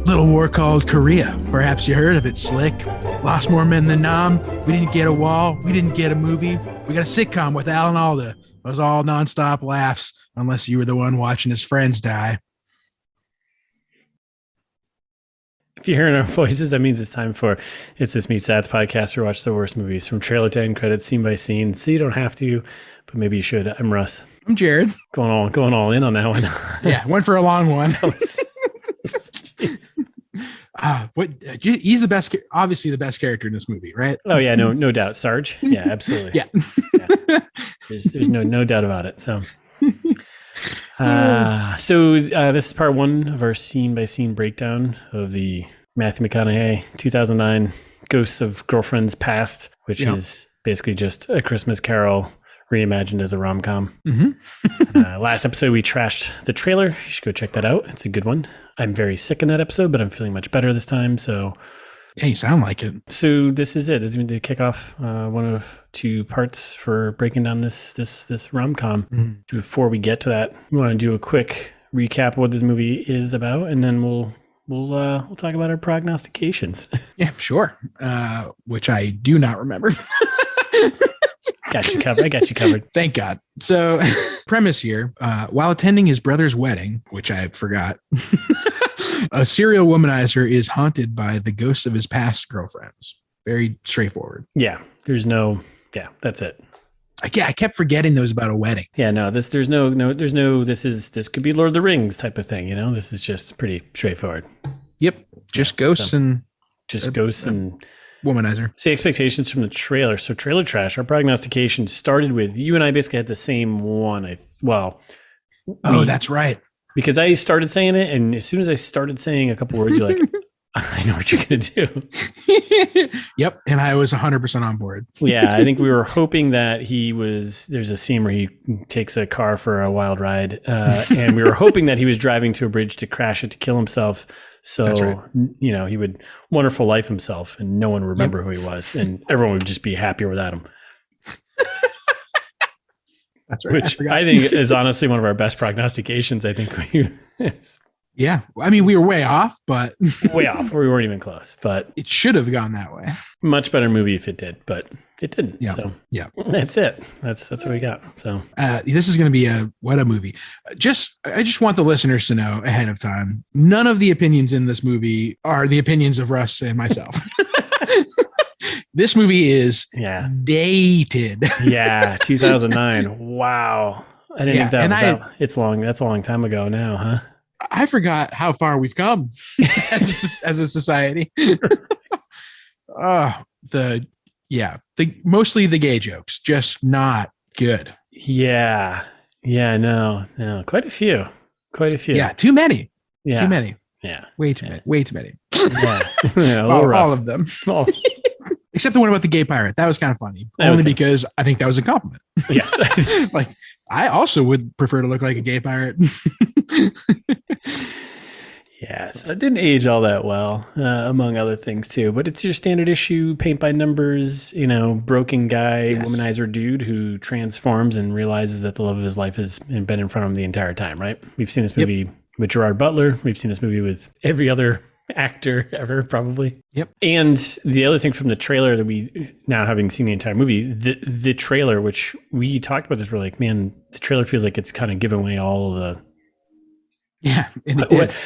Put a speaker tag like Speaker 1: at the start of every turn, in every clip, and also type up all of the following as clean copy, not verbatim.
Speaker 1: Little war called Korea. Perhaps you heard of it, Slick. Lost more men than Nam. We didn't get a wall. We didn't get a movie. We got a sitcom with Alan Alda. It was all nonstop laughs, unless you were the one watching his friends die.
Speaker 2: If you're hearing our voices, that means it's time for It's This Meets That's podcast. We watch the worst movies from trailer to end credits, scene by scene. So you don't have to, but maybe you should. I'm Russ.
Speaker 1: I'm Jared.
Speaker 2: Going all in on that one.
Speaker 1: Yeah, went for a long one. He's the best, obviously the best character in this movie, right?
Speaker 2: Oh yeah, no doubt, Sarge. Yeah, absolutely.
Speaker 1: Yeah.
Speaker 2: There's no doubt about it. So, this is part one of our scene by scene breakdown of the Matthew McConaughey 2009 Ghosts of Girlfriends Past, which is basically just A Christmas Carol reimagined as a rom-com.
Speaker 1: Mm-hmm.
Speaker 2: Last episode, we trashed the trailer. You should go check that out. It's a good one. I'm very sick in that episode, but I'm feeling much better this time. So,
Speaker 1: yeah, you sound like it.
Speaker 2: So this is it. This is going to kick off one of two parts for breaking down this rom-com. Mm-hmm. Before we get to that, we want to do a quick recap of what this movie is about, and then we'll talk about our prognostications.
Speaker 1: Yeah, sure. Which I do not remember.
Speaker 2: Got you covered. I got you covered.
Speaker 1: Thank God. So, premise here: while attending his brother's wedding, which I forgot, a serial womanizer is haunted by the ghosts of his past girlfriends. Very straightforward.
Speaker 2: Yeah. That's it.
Speaker 1: I kept forgetting there was about a wedding.
Speaker 2: Yeah, no, this could be Lord of the Rings type of thing, This is just pretty straightforward.
Speaker 1: Yep. Just ghosts and womanizer.
Speaker 2: See, expectations from the trailer. So trailer trash, our prognostication started with you and I basically had the same one.
Speaker 1: That's right.
Speaker 2: Because I started saying it, and as soon as I started saying a couple words, you're like, I know what you're going to do.
Speaker 1: Yep. And I was 100% on board.
Speaker 2: Yeah. I think we were hoping that there's a scene where he takes a car for a wild ride. And we were hoping that he was driving to a bridge to crash it to kill himself. So,
Speaker 1: that's right.
Speaker 2: He would wonderful life himself and no one would remember who he was. And everyone would just be happier without him.
Speaker 1: That's right.
Speaker 2: Which I think is honestly one of our best prognostications. I think
Speaker 1: yeah. I mean, we were way off, but
Speaker 2: way off. We weren't even close, but
Speaker 1: it should have gone that way.
Speaker 2: Much better movie if it did, but it didn't.
Speaker 1: Yeah.
Speaker 2: So
Speaker 1: yeah,
Speaker 2: that's it. That's what we got. So
Speaker 1: this is going to be a movie. I just want the listeners to know ahead of time. None of the opinions in this movie are the opinions of Russ and myself. This movie is dated.
Speaker 2: Yeah, 2009. Wow. I didn't think that was out. It's long. That's a long time ago now, huh?
Speaker 1: I forgot how far we've come as a society. Mostly the gay jokes, just not good.
Speaker 2: Yeah. Yeah, no. Quite a few.
Speaker 1: Yeah, too many.
Speaker 2: Yeah.
Speaker 1: Too many.
Speaker 2: Yeah.
Speaker 1: Way too many.
Speaker 2: Yeah.
Speaker 1: all of them. Except the one about the gay pirate. That was kind of funny. Only because I think that was a compliment.
Speaker 2: Yes.
Speaker 1: Like, I also would prefer to look like a gay pirate.
Speaker 2: Yeah, so it didn't age all that well, among other things too. But it's your standard issue, paint by numbers, broken guy, womanizer dude who transforms and realizes that the love of his life has been in front of him the entire time, right? We've seen this movie with Gerard Butler. We've seen this movie with every other actor ever, probably.
Speaker 1: Yep.
Speaker 2: And the other thing from the trailer that we, now having seen the entire movie, the trailer, which we talked about this, we're like, man, the trailer feels like it's kind of giving away all of the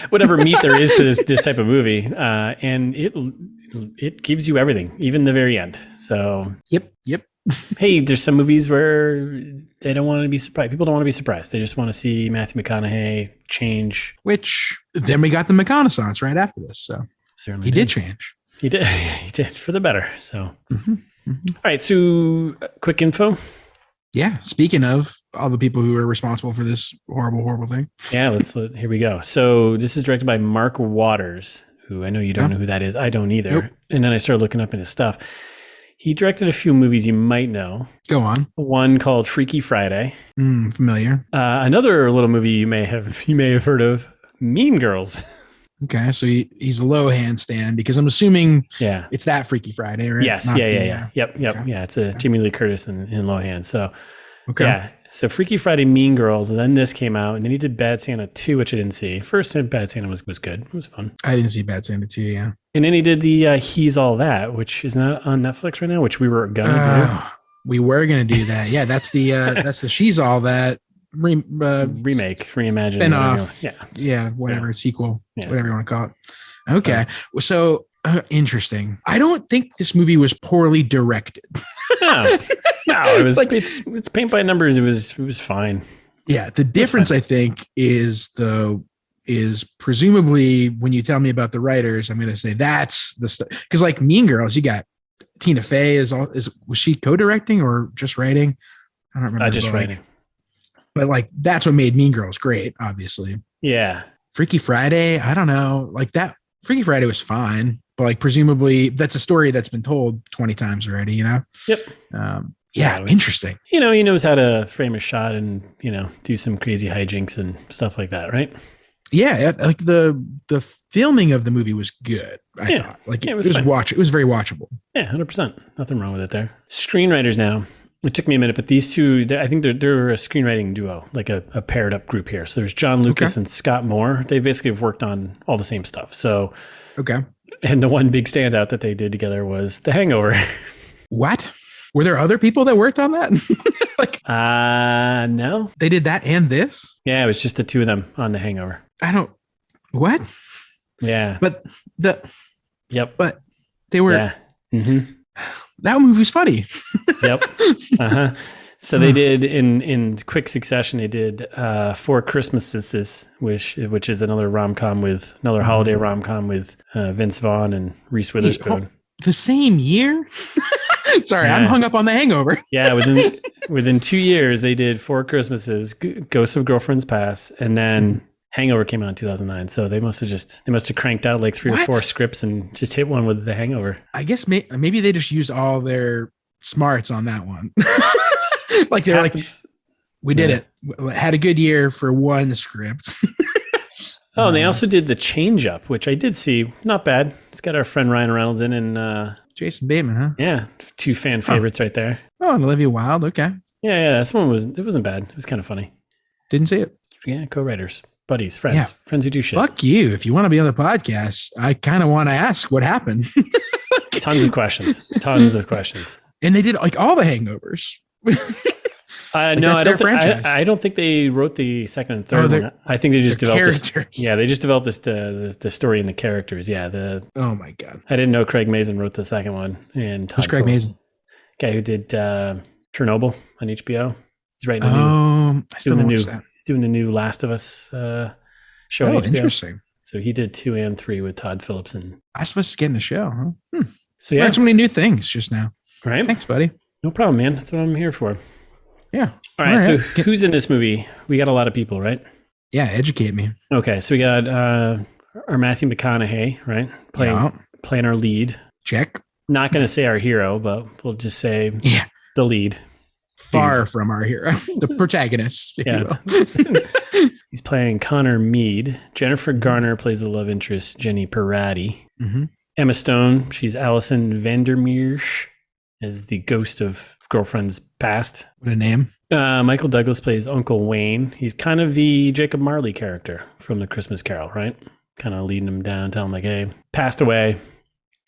Speaker 2: whatever meat there is to this type of movie, and it gives you everything, even the very end. So
Speaker 1: yep.
Speaker 2: Hey, there's some movies where they don't want to be surprised. People don't want to be surprised. They just want to see Matthew McConaughey change.
Speaker 1: Which then we got the McConaissance right after this. So
Speaker 2: certainly
Speaker 1: he did change.
Speaker 2: He did for the better. So all right. So quick info.
Speaker 1: Yeah. Speaking of all the people who are responsible for this horrible thing.
Speaker 2: Yeah. Here we go. So this is directed by Mark Waters, who I know you don't know who that is. I don't either. Nope. And then I started looking up in his stuff. He directed a few movies you might know.
Speaker 1: Go on.
Speaker 2: One called Freaky Friday.
Speaker 1: Familiar.
Speaker 2: Another little movie you may have heard of, Mean Girls.
Speaker 1: Okay, so he's a Lohan stan because I'm assuming
Speaker 2: yeah,
Speaker 1: it's that Freaky Friday, right?
Speaker 2: Yes, yeah. Yep. Okay. Yeah, it's a Jamie Lee Curtis and Lohan. So, okay. Yeah. So Freaky Friday, Mean Girls, and then this came out, and then he did Bad Santa 2, which I didn't see. First Bad Santa was good. It was fun.
Speaker 1: I didn't see Bad Santa 2, yeah.
Speaker 2: And then he did the He's All That, which is not on Netflix right now, which we were gonna do.
Speaker 1: We were gonna do that. Yeah, that's the She's All That remake,
Speaker 2: reimagined,
Speaker 1: spinoff. Whatever sequel, whatever you want to call it. Okay, so interesting. I don't think this movie was poorly directed.
Speaker 2: No, it was like it's paint by numbers. It was fine.
Speaker 1: Yeah, the difference I think is presumably when you tell me about the writers, I'm going to say that's the stuff, because like Mean Girls, you got Tina Fey was she co-directing or just writing? I don't remember.
Speaker 2: Just writing.
Speaker 1: But like that's what made Mean Girls great, obviously.
Speaker 2: Yeah. Freaky
Speaker 1: Friday, I don't know, like that. Freaky Friday was fine, but like presumably that's a story that's been told 20 times already, you know?
Speaker 2: Yep.
Speaker 1: Interesting.
Speaker 2: He knows how to frame a shot and, do some crazy hijinks and stuff like that, right?
Speaker 1: Yeah, like the filming of the movie was good. I thought like it was very watchable.
Speaker 2: Yeah, 100%. Nothing wrong with it there. Screenwriters now. It took me a minute, but these two, I think they're a screenwriting duo, like a paired up group here. So there's John Lucas and Scott Moore. They basically have worked on all the same stuff. So and the one big standout that they did together was The Hangover.
Speaker 1: What? Were there other people that worked on that?
Speaker 2: No.
Speaker 1: They did that and this?
Speaker 2: Yeah, it was just the two of them on The Hangover.
Speaker 1: What?
Speaker 2: Yeah.
Speaker 1: But but they were.
Speaker 2: Yeah. Mm-hmm.
Speaker 1: That movie was funny.
Speaker 2: Yep. Uh-huh. So they did in quick succession. They did Four Christmases, which is another holiday rom-com with Vince Vaughn and Reese Witherspoon.
Speaker 1: The same year? Sorry, I'm hung up on The Hangover.
Speaker 2: Yeah, within 2 years, they did Four Christmases, Ghosts of Girlfriends Past, and then Hangover came out in 2009. So they must have cranked out like 3 or 4 scripts and just hit one with The Hangover.
Speaker 1: I guess maybe they just used all their smarts on that one. Like they're like, we did it. Had a good year for one script.
Speaker 2: Oh, and they also did The Change Up, which I did see. Not bad. It's got our friend Ryan Reynolds in and
Speaker 1: Jason Bateman, huh?
Speaker 2: Yeah, 2 fan favorites right there.
Speaker 1: Oh, and Olivia Wilde. Okay.
Speaker 2: Yeah. This one wasn't bad. It was kind of funny.
Speaker 1: Didn't see it.
Speaker 2: Yeah, co-writers, buddies, friends who do shit.
Speaker 1: Fuck you. If you want to be on the podcast, I kind of want to ask what happened.
Speaker 2: Tons of questions. And
Speaker 1: they did like all the Hangovers.
Speaker 2: No, I don't think they wrote the second and third one. I think they just developed characters. They just developed the story and the characters. Yeah,
Speaker 1: oh my god,
Speaker 2: I didn't know Craig Mazin wrote the second one. And
Speaker 1: who's Craig Mazin?
Speaker 2: Guy who did Chernobyl on HBO. He's writing he's doing the new Last of Us show.
Speaker 1: Oh, interesting.
Speaker 2: So he did 2 and 3 with Todd Phillips and
Speaker 1: Last of Us is getting a show. Huh?
Speaker 2: So
Speaker 1: learned so many new things just now.
Speaker 2: Right?
Speaker 1: Thanks, buddy.
Speaker 2: No problem, man. That's what I'm here for.
Speaker 1: Yeah.
Speaker 2: All right. So who's in this movie? We got a lot of people, right?
Speaker 1: Yeah. Educate me.
Speaker 2: Okay. So we got our Matthew McConaughey, right? Playing our lead.
Speaker 1: Check.
Speaker 2: Not going to say our hero, but we'll just say the lead.
Speaker 1: Far from our hero. The protagonist, if you will.
Speaker 2: He's playing Connor Meade. Jennifer Garner plays the love interest, Jenny Parati.
Speaker 1: Mm-hmm.
Speaker 2: Emma Stone, she's Allison Vandermeersch as the ghost of girlfriend's past.
Speaker 1: What a name.
Speaker 2: Michael Douglas plays Uncle Wayne. He's kind of the Jacob Marley character from The Christmas Carol, right? Kind of leading him down, telling him like, hey, passed away.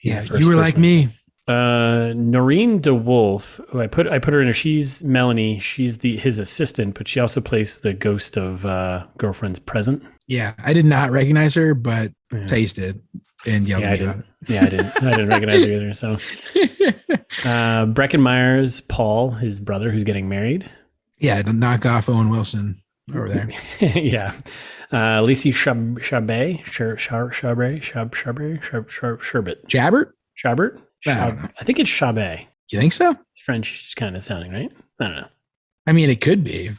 Speaker 1: You were like me.
Speaker 2: Noreen DeWolf, who I put her in her. She's Melanie. She's his assistant, but she also plays the ghost of girlfriend's present.
Speaker 1: Yeah, I did not recognize her, but Taze did and yelled at me about it.
Speaker 2: Yeah, I didn't recognize her either. So, Breckin Meyer's Paul, his brother, who's getting married.
Speaker 1: Yeah, to knock off Owen Wilson over there.
Speaker 2: Yeah. Lacey Chabert. Chabert? I think it's Chabert.
Speaker 1: You think so?
Speaker 2: It's French kind of sounding, right? I don't know.
Speaker 1: I mean, it could be.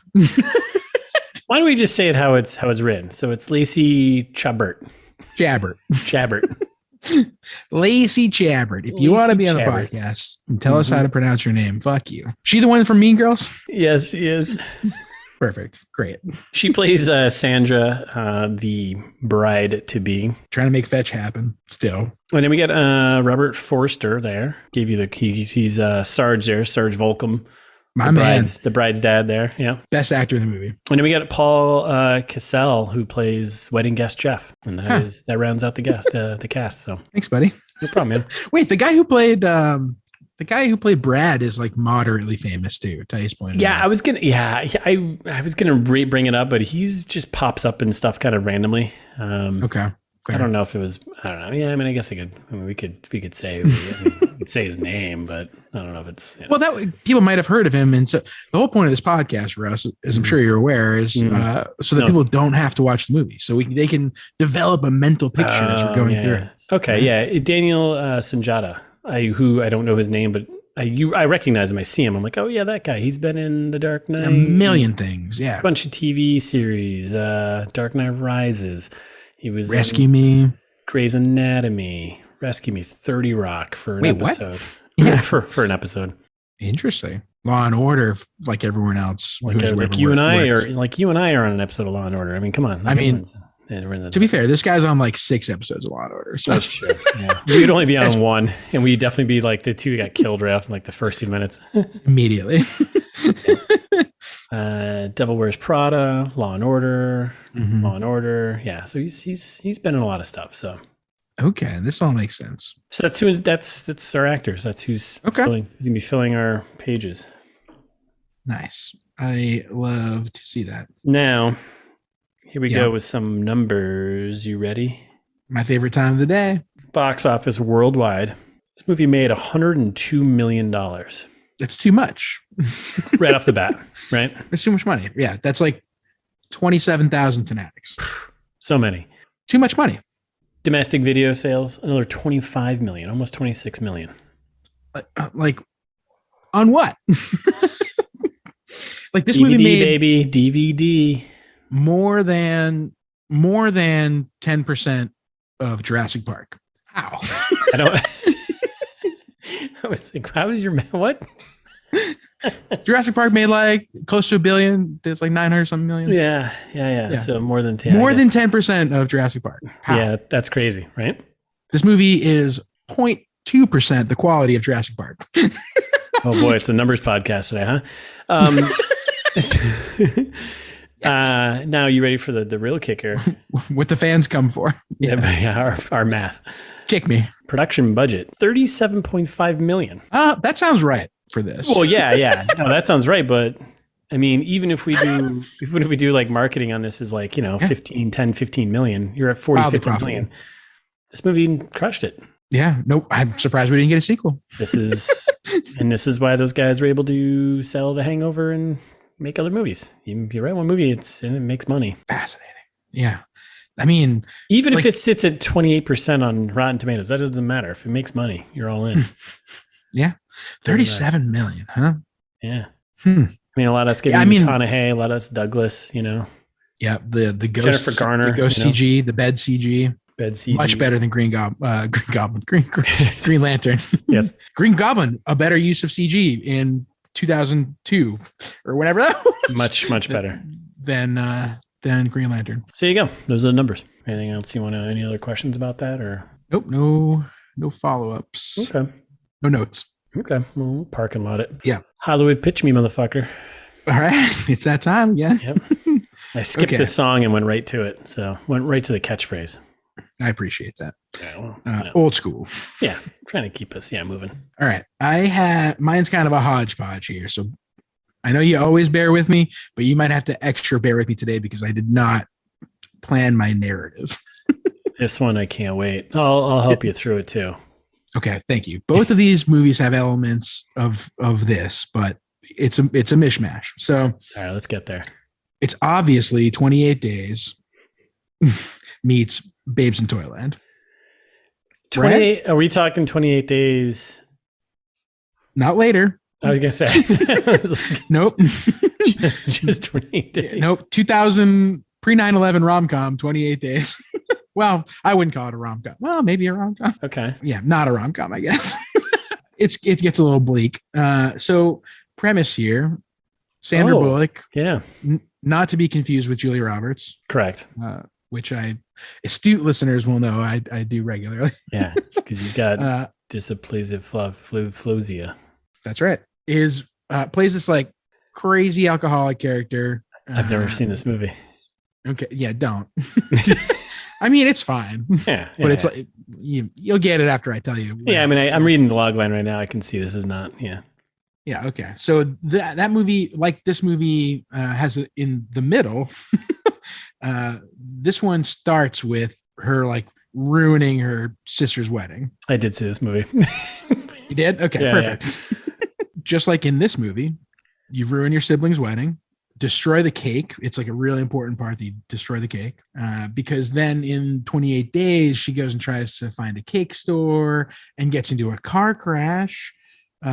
Speaker 2: Why don't we just say it how it's written? So it's Lacey Chabert.
Speaker 1: Lacey Chabert. If you want to be on the podcast and tell us how to pronounce your name, fuck you. She the one from Mean Girls?
Speaker 2: Yes, she is.
Speaker 1: Perfect. Great. She
Speaker 2: plays Sandra, the bride-to-be.
Speaker 1: Trying to make fetch happen still.
Speaker 2: And then we got Robert Forster there. Gave you he's Sarge there, Sarge Volcom.
Speaker 1: My man.
Speaker 2: The bride's dad there. Yeah.
Speaker 1: Best actor in the movie.
Speaker 2: And then we got Paul Cassell, who plays wedding guest Jeff. And that rounds out the cast. So
Speaker 1: thanks, buddy.
Speaker 2: No problem, man.
Speaker 1: Wait, the guy who played Brad is like moderately famous too. Tice pointed out.
Speaker 2: I was gonna bring it up, but he's just pops up and stuff kind of randomly.
Speaker 1: Okay. Fair.
Speaker 2: I don't know if it was. I don't know. Yeah, I mean, I guess we could say could say his name, but I don't know if it's.
Speaker 1: Well, people might have heard of him, and so the whole point of this podcast, Russ, as I'm sure you're aware, is so that people don't have to watch the movie, so they can develop a mental picture as we're going through it.
Speaker 2: Okay, yeah, Daniel Sanjata, who I don't know his name, but I recognize him. I see him. I'm like, oh yeah, that guy. He's been in The Dark Knight,
Speaker 1: a million things. Yeah,
Speaker 2: a bunch of TV series, Dark Knight Rises. He was
Speaker 1: Rescue Me,
Speaker 2: Grey's Anatomy, Rescue Me, 30 Rock for an episode.
Speaker 1: What? Yeah,
Speaker 2: for an episode.
Speaker 1: Interesting. Law and Order, like everyone else.
Speaker 2: Like you and I are on an episode of Law and Order. I mean, come on.
Speaker 1: I mean, to be fair, this guy's on like 6 episodes of Law and Order. So.
Speaker 2: That's true. Yeah. We'd only be on one, and we'd definitely be like the two that got killed right after like the first 2 minutes.
Speaker 1: Immediately.
Speaker 2: Devil Wears Prada, Law and Order, Law and Order. Yeah, so he's been in a lot of stuff. So
Speaker 1: okay, this all makes sense.
Speaker 2: So that's our actors. That's who's gonna be filling our pages.
Speaker 1: Nice. I love to see that.
Speaker 2: Now, here we go with some numbers. You ready?
Speaker 1: My favorite time of the day.
Speaker 2: Box office worldwide. This movie made $102 million.
Speaker 1: That's too much.
Speaker 2: Right off the bat, right?
Speaker 1: It's too much money. Yeah, that's like 27,000 fanatics.
Speaker 2: So many.
Speaker 1: Too much money.
Speaker 2: Domestic video sales, another 25 million, almost 26 million.
Speaker 1: Like, on what? Like this
Speaker 2: DVD,
Speaker 1: movie made
Speaker 2: baby, DVD.
Speaker 1: More than 10% of Jurassic Park. How?
Speaker 2: I don't. I was like, how is your what?
Speaker 1: Jurassic Park made like close to $1 billion. There's like 900 something million.
Speaker 2: Yeah. So more than 10.
Speaker 1: More than 10% of Jurassic Park. How?
Speaker 2: Yeah, that's crazy, right?
Speaker 1: This movie is 0.2% the quality of Jurassic Park.
Speaker 2: Oh boy, it's a numbers podcast today, huh? Now you ready for the real kicker?
Speaker 1: What the fans come for.
Speaker 2: Yeah, our math.
Speaker 1: Kick me.
Speaker 2: Production budget, $37.5 million.
Speaker 1: That sounds right for this.
Speaker 2: Well, yeah. No, that sounds right. But I mean, even if we do like marketing on this is like, 15 million, you're at 50 million. This movie crushed it.
Speaker 1: Yeah. Nope. I'm surprised we didn't get a sequel.
Speaker 2: This is why those guys were able to sell The Hangover and make other movies. You're right. One movie, it makes money.
Speaker 1: Fascinating. Yeah. I mean,
Speaker 2: even if it sits at 28% on Rotten Tomatoes, that doesn't matter. If it makes money, you're all in.
Speaker 1: Yeah. 37 million, huh?
Speaker 2: Yeah. I mean, a lot of that's getting McConaughey, a lot of that's Douglas,
Speaker 1: Yeah. The ghost,
Speaker 2: Jennifer Garner,
Speaker 1: the ghost CG, the bed CG. Much better than Green Lantern.
Speaker 2: Yes.
Speaker 1: Green Goblin, a better use of CG in 2002 or whatever that was.
Speaker 2: Much better
Speaker 1: than Green Lantern.
Speaker 2: So there you go. Those are the numbers. Anything else you want to, any other questions about that or?
Speaker 1: Nope. No follow-ups.
Speaker 2: Okay.
Speaker 1: No notes.
Speaker 2: Okay. Well, we'll parking lot it.
Speaker 1: Yeah.
Speaker 2: Hollywood pitch me, motherfucker.
Speaker 1: All right. It's that time again.
Speaker 2: Yep. I skipped the song and went right to it. So went right to the catchphrase.
Speaker 1: I appreciate that.
Speaker 2: Yeah, well,
Speaker 1: old school.
Speaker 2: Yeah. Trying to keep us, moving.
Speaker 1: All right. Mine's kind of a hodgepodge here. So I know you always bear with me, but you might have to extra bear with me today because I did not plan my narrative.
Speaker 2: This one, I can't wait. I'll help you through it too.
Speaker 1: Okay. Thank you. Both of these movies have elements of this, but it's a mishmash. So
Speaker 2: all right, let's get there.
Speaker 1: It's obviously 28 Days meets Babes in Toyland.
Speaker 2: 28. Right? Are we talking 28 Days?
Speaker 1: Not later.
Speaker 2: I was gonna say.
Speaker 1: Nope.
Speaker 2: just 28 days.
Speaker 1: Nope. 2000 pre 9/11 rom-com. 28 Days. Well, I wouldn't call it a rom-com. Well, maybe a rom-com.
Speaker 2: Okay.
Speaker 1: Yeah, not a rom-com, I guess. It gets a little bleak. So premise here: Sandra Bullock.
Speaker 2: Yeah.
Speaker 1: Not to be confused with Julia Roberts.
Speaker 2: Correct.
Speaker 1: Which astute listeners will know I do regularly.
Speaker 2: Yeah, because you've got dysplasia fluosia.
Speaker 1: That's right. Is plays this like crazy alcoholic character.
Speaker 2: I've never seen this movie.
Speaker 1: Okay, yeah, don't. I mean, it's fine.
Speaker 2: Yeah,
Speaker 1: but it's like you'll get it after I tell you.
Speaker 2: Yeah, I mean, I'm reading the log line right now. I can see this is not. Yeah.
Speaker 1: Yeah. Okay. So that movie, like this movie, has in the middle. This one starts with her like ruining her sister's wedding.
Speaker 2: I did see this movie.
Speaker 1: You did? Okay, yeah, perfect. Yeah. Just like in this movie, you ruin your sibling's wedding, destroy the cake. It's like a really important part that you destroy the cake, because then in 28 days, she goes and tries to find a cake store and gets into a car crash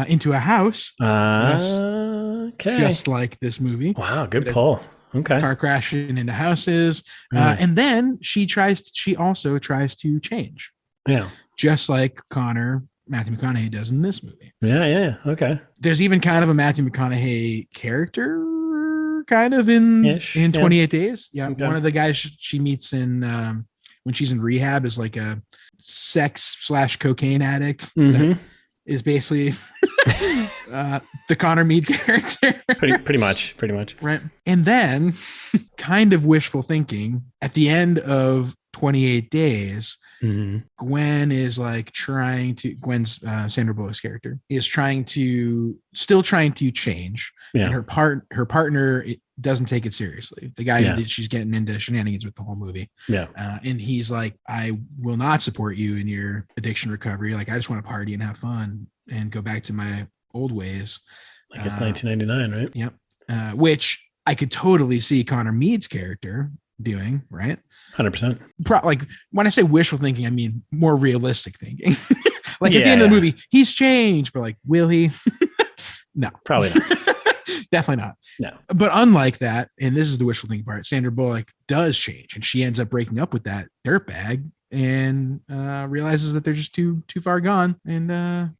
Speaker 1: into a house.
Speaker 2: Okay.
Speaker 1: Just like this movie.
Speaker 2: Wow, good pull. Okay.
Speaker 1: Car crashing into houses. And then she also tries to change.
Speaker 2: Yeah.
Speaker 1: Just like Matthew McConaughey does in this movie.
Speaker 2: Yeah. Okay.
Speaker 1: There's even kind of a Matthew McConaughey character kind of in 28 Days. Yeah. Okay. One of the guys she meets in when she's in rehab is like a sex/cocaine addict.
Speaker 2: Mm-hmm.
Speaker 1: That is basically the Connor Mead character.
Speaker 2: pretty much.
Speaker 1: Right. And then kind of wishful thinking at the end of 28 Days,
Speaker 2: mm-hmm.
Speaker 1: Gwen's Sandra Bullock's character is still trying to change.
Speaker 2: Yeah.
Speaker 1: And her partner doesn't take it seriously. The guy who she's getting into shenanigans with the whole movie.
Speaker 2: Yeah.
Speaker 1: And he's like, I will not support you in your addiction recovery. Like, I just want to party and have fun and go back to my old ways.
Speaker 2: Like it's 1999, right?
Speaker 1: Yep. Which I could totally see Connor Mead's character doing, right?
Speaker 2: 100%.
Speaker 1: Like when I say wishful thinking, I mean more realistic thinking. Like at the end of the movie, he's changed, but like, will he? No,
Speaker 2: probably not.
Speaker 1: Definitely not.
Speaker 2: No.
Speaker 1: But unlike that, and this is the wishful thinking part, Sandra Bullock does change, and she ends up breaking up with that dirtbag and realizes that they're just too far gone. And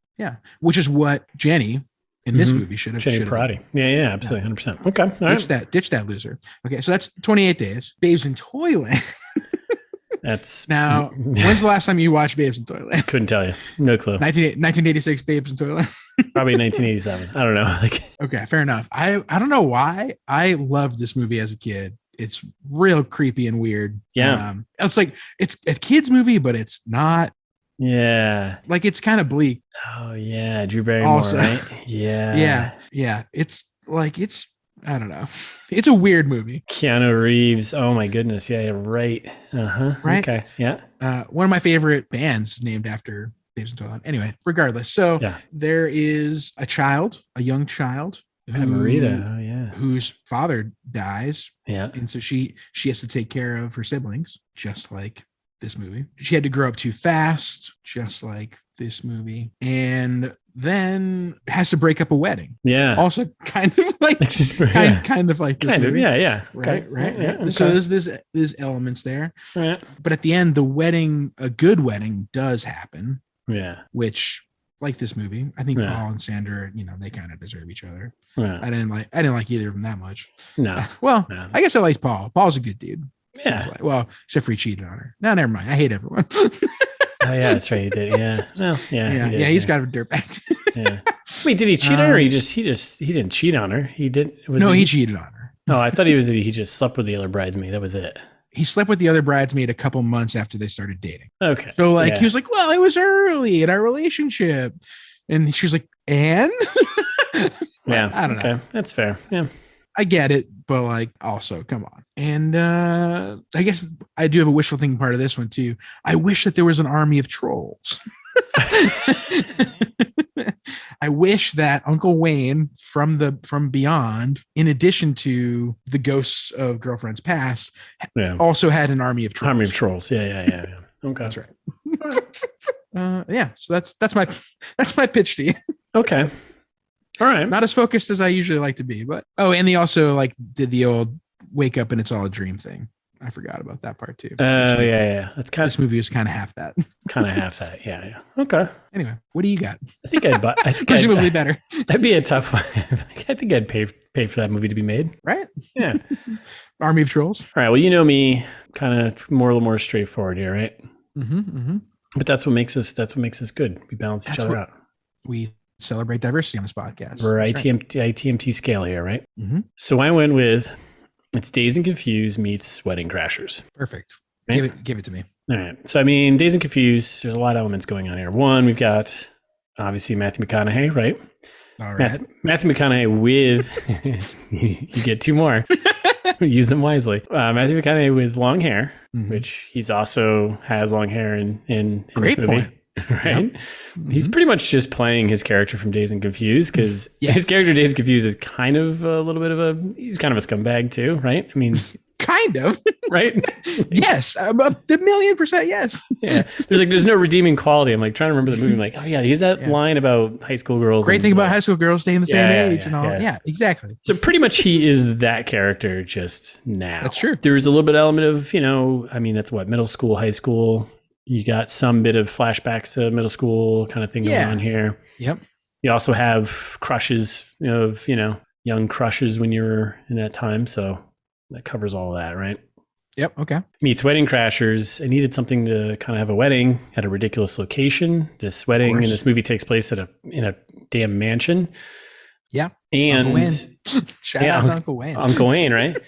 Speaker 1: which is what Jenny in this movie should have.
Speaker 2: Jenny Parati. Yeah, absolutely, 100%. Okay,
Speaker 1: ditch that loser. Okay, so that's 28 Days. Babes in Toyland.
Speaker 2: That's
Speaker 1: now. When's the last time you watched Babes in Toyland?
Speaker 2: Couldn't tell you. No clue.
Speaker 1: 1986 Babes in Toyland.
Speaker 2: Probably 1987. I don't know.
Speaker 1: Okay, fair enough. I don't know why I loved this movie as a kid. It's real creepy and weird.
Speaker 2: Yeah,
Speaker 1: it's like it's a kid's movie, but it's not.
Speaker 2: Yeah,
Speaker 1: like it's kind of bleak.
Speaker 2: Oh yeah, Drew Barrymore, also, right? Yeah.
Speaker 1: It's like I don't know. It's a weird movie.
Speaker 2: Keanu Reeves. Oh my goodness. Yeah, right.
Speaker 1: Right.
Speaker 2: Okay. Yeah.
Speaker 1: One of my favorite bands named after Babes in Toyland. Anyway, regardless. So there is a young child.
Speaker 2: Marita. Oh yeah.
Speaker 1: Whose father dies.
Speaker 2: Yeah.
Speaker 1: And so she has to take care of her siblings, just like this movie. She had to grow up too fast, just like this movie, and then has to break up a wedding.
Speaker 2: Yeah,
Speaker 1: also kind of like kind of like this movie.
Speaker 2: Yeah.
Speaker 1: Right.
Speaker 2: Yeah. Okay.
Speaker 1: So there's elements there.
Speaker 2: Right.
Speaker 1: But at the end, a good wedding does happen.
Speaker 2: Yeah,
Speaker 1: which, like this movie, I think Paul and Sandra, they kind of deserve each other.
Speaker 2: Yeah.
Speaker 1: I didn't like either of them that much.
Speaker 2: No.
Speaker 1: Well, no. I guess I liked Paul. Paul's a good dude.
Speaker 2: Yeah.
Speaker 1: Well, except for he cheated on her. No, never mind. I hate everyone.
Speaker 2: Oh yeah, that's right. He did. Yeah. Well, yeah.
Speaker 1: He's got a dirtbag.
Speaker 2: Yeah. Wait, did he cheat on her? Or he didn't cheat on her. He did.
Speaker 1: He cheated on her.
Speaker 2: No, I thought he just slept with the other bridesmaid. That was it.
Speaker 1: He slept with the other bridesmaid a couple months after they started dating.
Speaker 2: Okay.
Speaker 1: So he was like, well, it was early in our relationship. And she was like, and?
Speaker 2: Yeah.
Speaker 1: I don't know.
Speaker 2: That's fair. Yeah.
Speaker 1: I get it, but like also, come on. And I guess I do have a wishful thinking part of this one too. I wish that there was an army of trolls. I wish that Uncle Wayne from beyond, in addition to the ghosts of girlfriends past, also had an army of trolls.
Speaker 2: Army of trolls. Yeah. Okay,
Speaker 1: that's right. So that's my pitch to you.
Speaker 2: Okay. All right.
Speaker 1: Not as focused as I usually like to be, but and they also did the old wake up and it's all a dream thing. I forgot about that part too.
Speaker 2: Yeah. That's kind of
Speaker 1: this movie was kind of half that.
Speaker 2: Yeah. Okay.
Speaker 1: Anyway, what do you got?
Speaker 2: I think I'd buy. I think
Speaker 1: presumably better.
Speaker 2: That'd be a tough one. I think I'd pay for that movie to be made.
Speaker 1: Right.
Speaker 2: Yeah.
Speaker 1: Army of Trolls.
Speaker 2: All right. Well, you know me, kind of a little more straightforward here, right?
Speaker 1: Mm-hmm.
Speaker 2: But that's what makes us good. We balance each other out.
Speaker 1: We Celebrate diversity on this podcast.
Speaker 2: We're ITMT scale here, right?
Speaker 1: Mm-hmm.
Speaker 2: So I went with it's Dazed and Confused meets Wedding Crashers.
Speaker 1: Perfect.
Speaker 2: Right?
Speaker 1: Give it to me.
Speaker 2: All right. So I mean, Dazed and Confused, there's a lot of elements going on here. One, we've got obviously Matthew McConaughey, right?
Speaker 1: All right.
Speaker 2: Matthew McConaughey with you get two more. Use them wisely. Matthew McConaughey with long hair, which he's also has long hair in
Speaker 1: Great
Speaker 2: this movie.
Speaker 1: point.
Speaker 2: Right? Yep. He's pretty much just playing his character from Dazed and Confused because
Speaker 1: yes.
Speaker 2: his character Dazed and Confused is kind of a little bit of he's kind of a scumbag too, right? I mean,
Speaker 1: kind of,
Speaker 2: right?
Speaker 1: Yes, a $1,000,000% yes.
Speaker 2: Yeah, there's no redeeming quality. I'm like trying to remember the movie. I'm like, oh yeah, he's that line about high school girls.
Speaker 1: Great thing about high school girls staying the same age and all. Yeah, exactly.
Speaker 2: So pretty much he is that character just now.
Speaker 1: That's true.
Speaker 2: There's a little bit of element of, I mean, that's what, middle school, high school. You got some bit of flashbacks to middle school kind of thing going on here.
Speaker 1: Yep.
Speaker 2: You also have crushes of, young crushes when you're in that time. So that covers all of that, right?
Speaker 1: Yep. Okay. Meets
Speaker 2: Wedding Crashers. I needed something to kind of have a wedding at a ridiculous location. This wedding in this movie takes place in a damn mansion.
Speaker 1: Yeah.
Speaker 2: And
Speaker 1: Uncle Wayne. Shout out to Uncle Wayne.
Speaker 2: Uncle Wayne, right?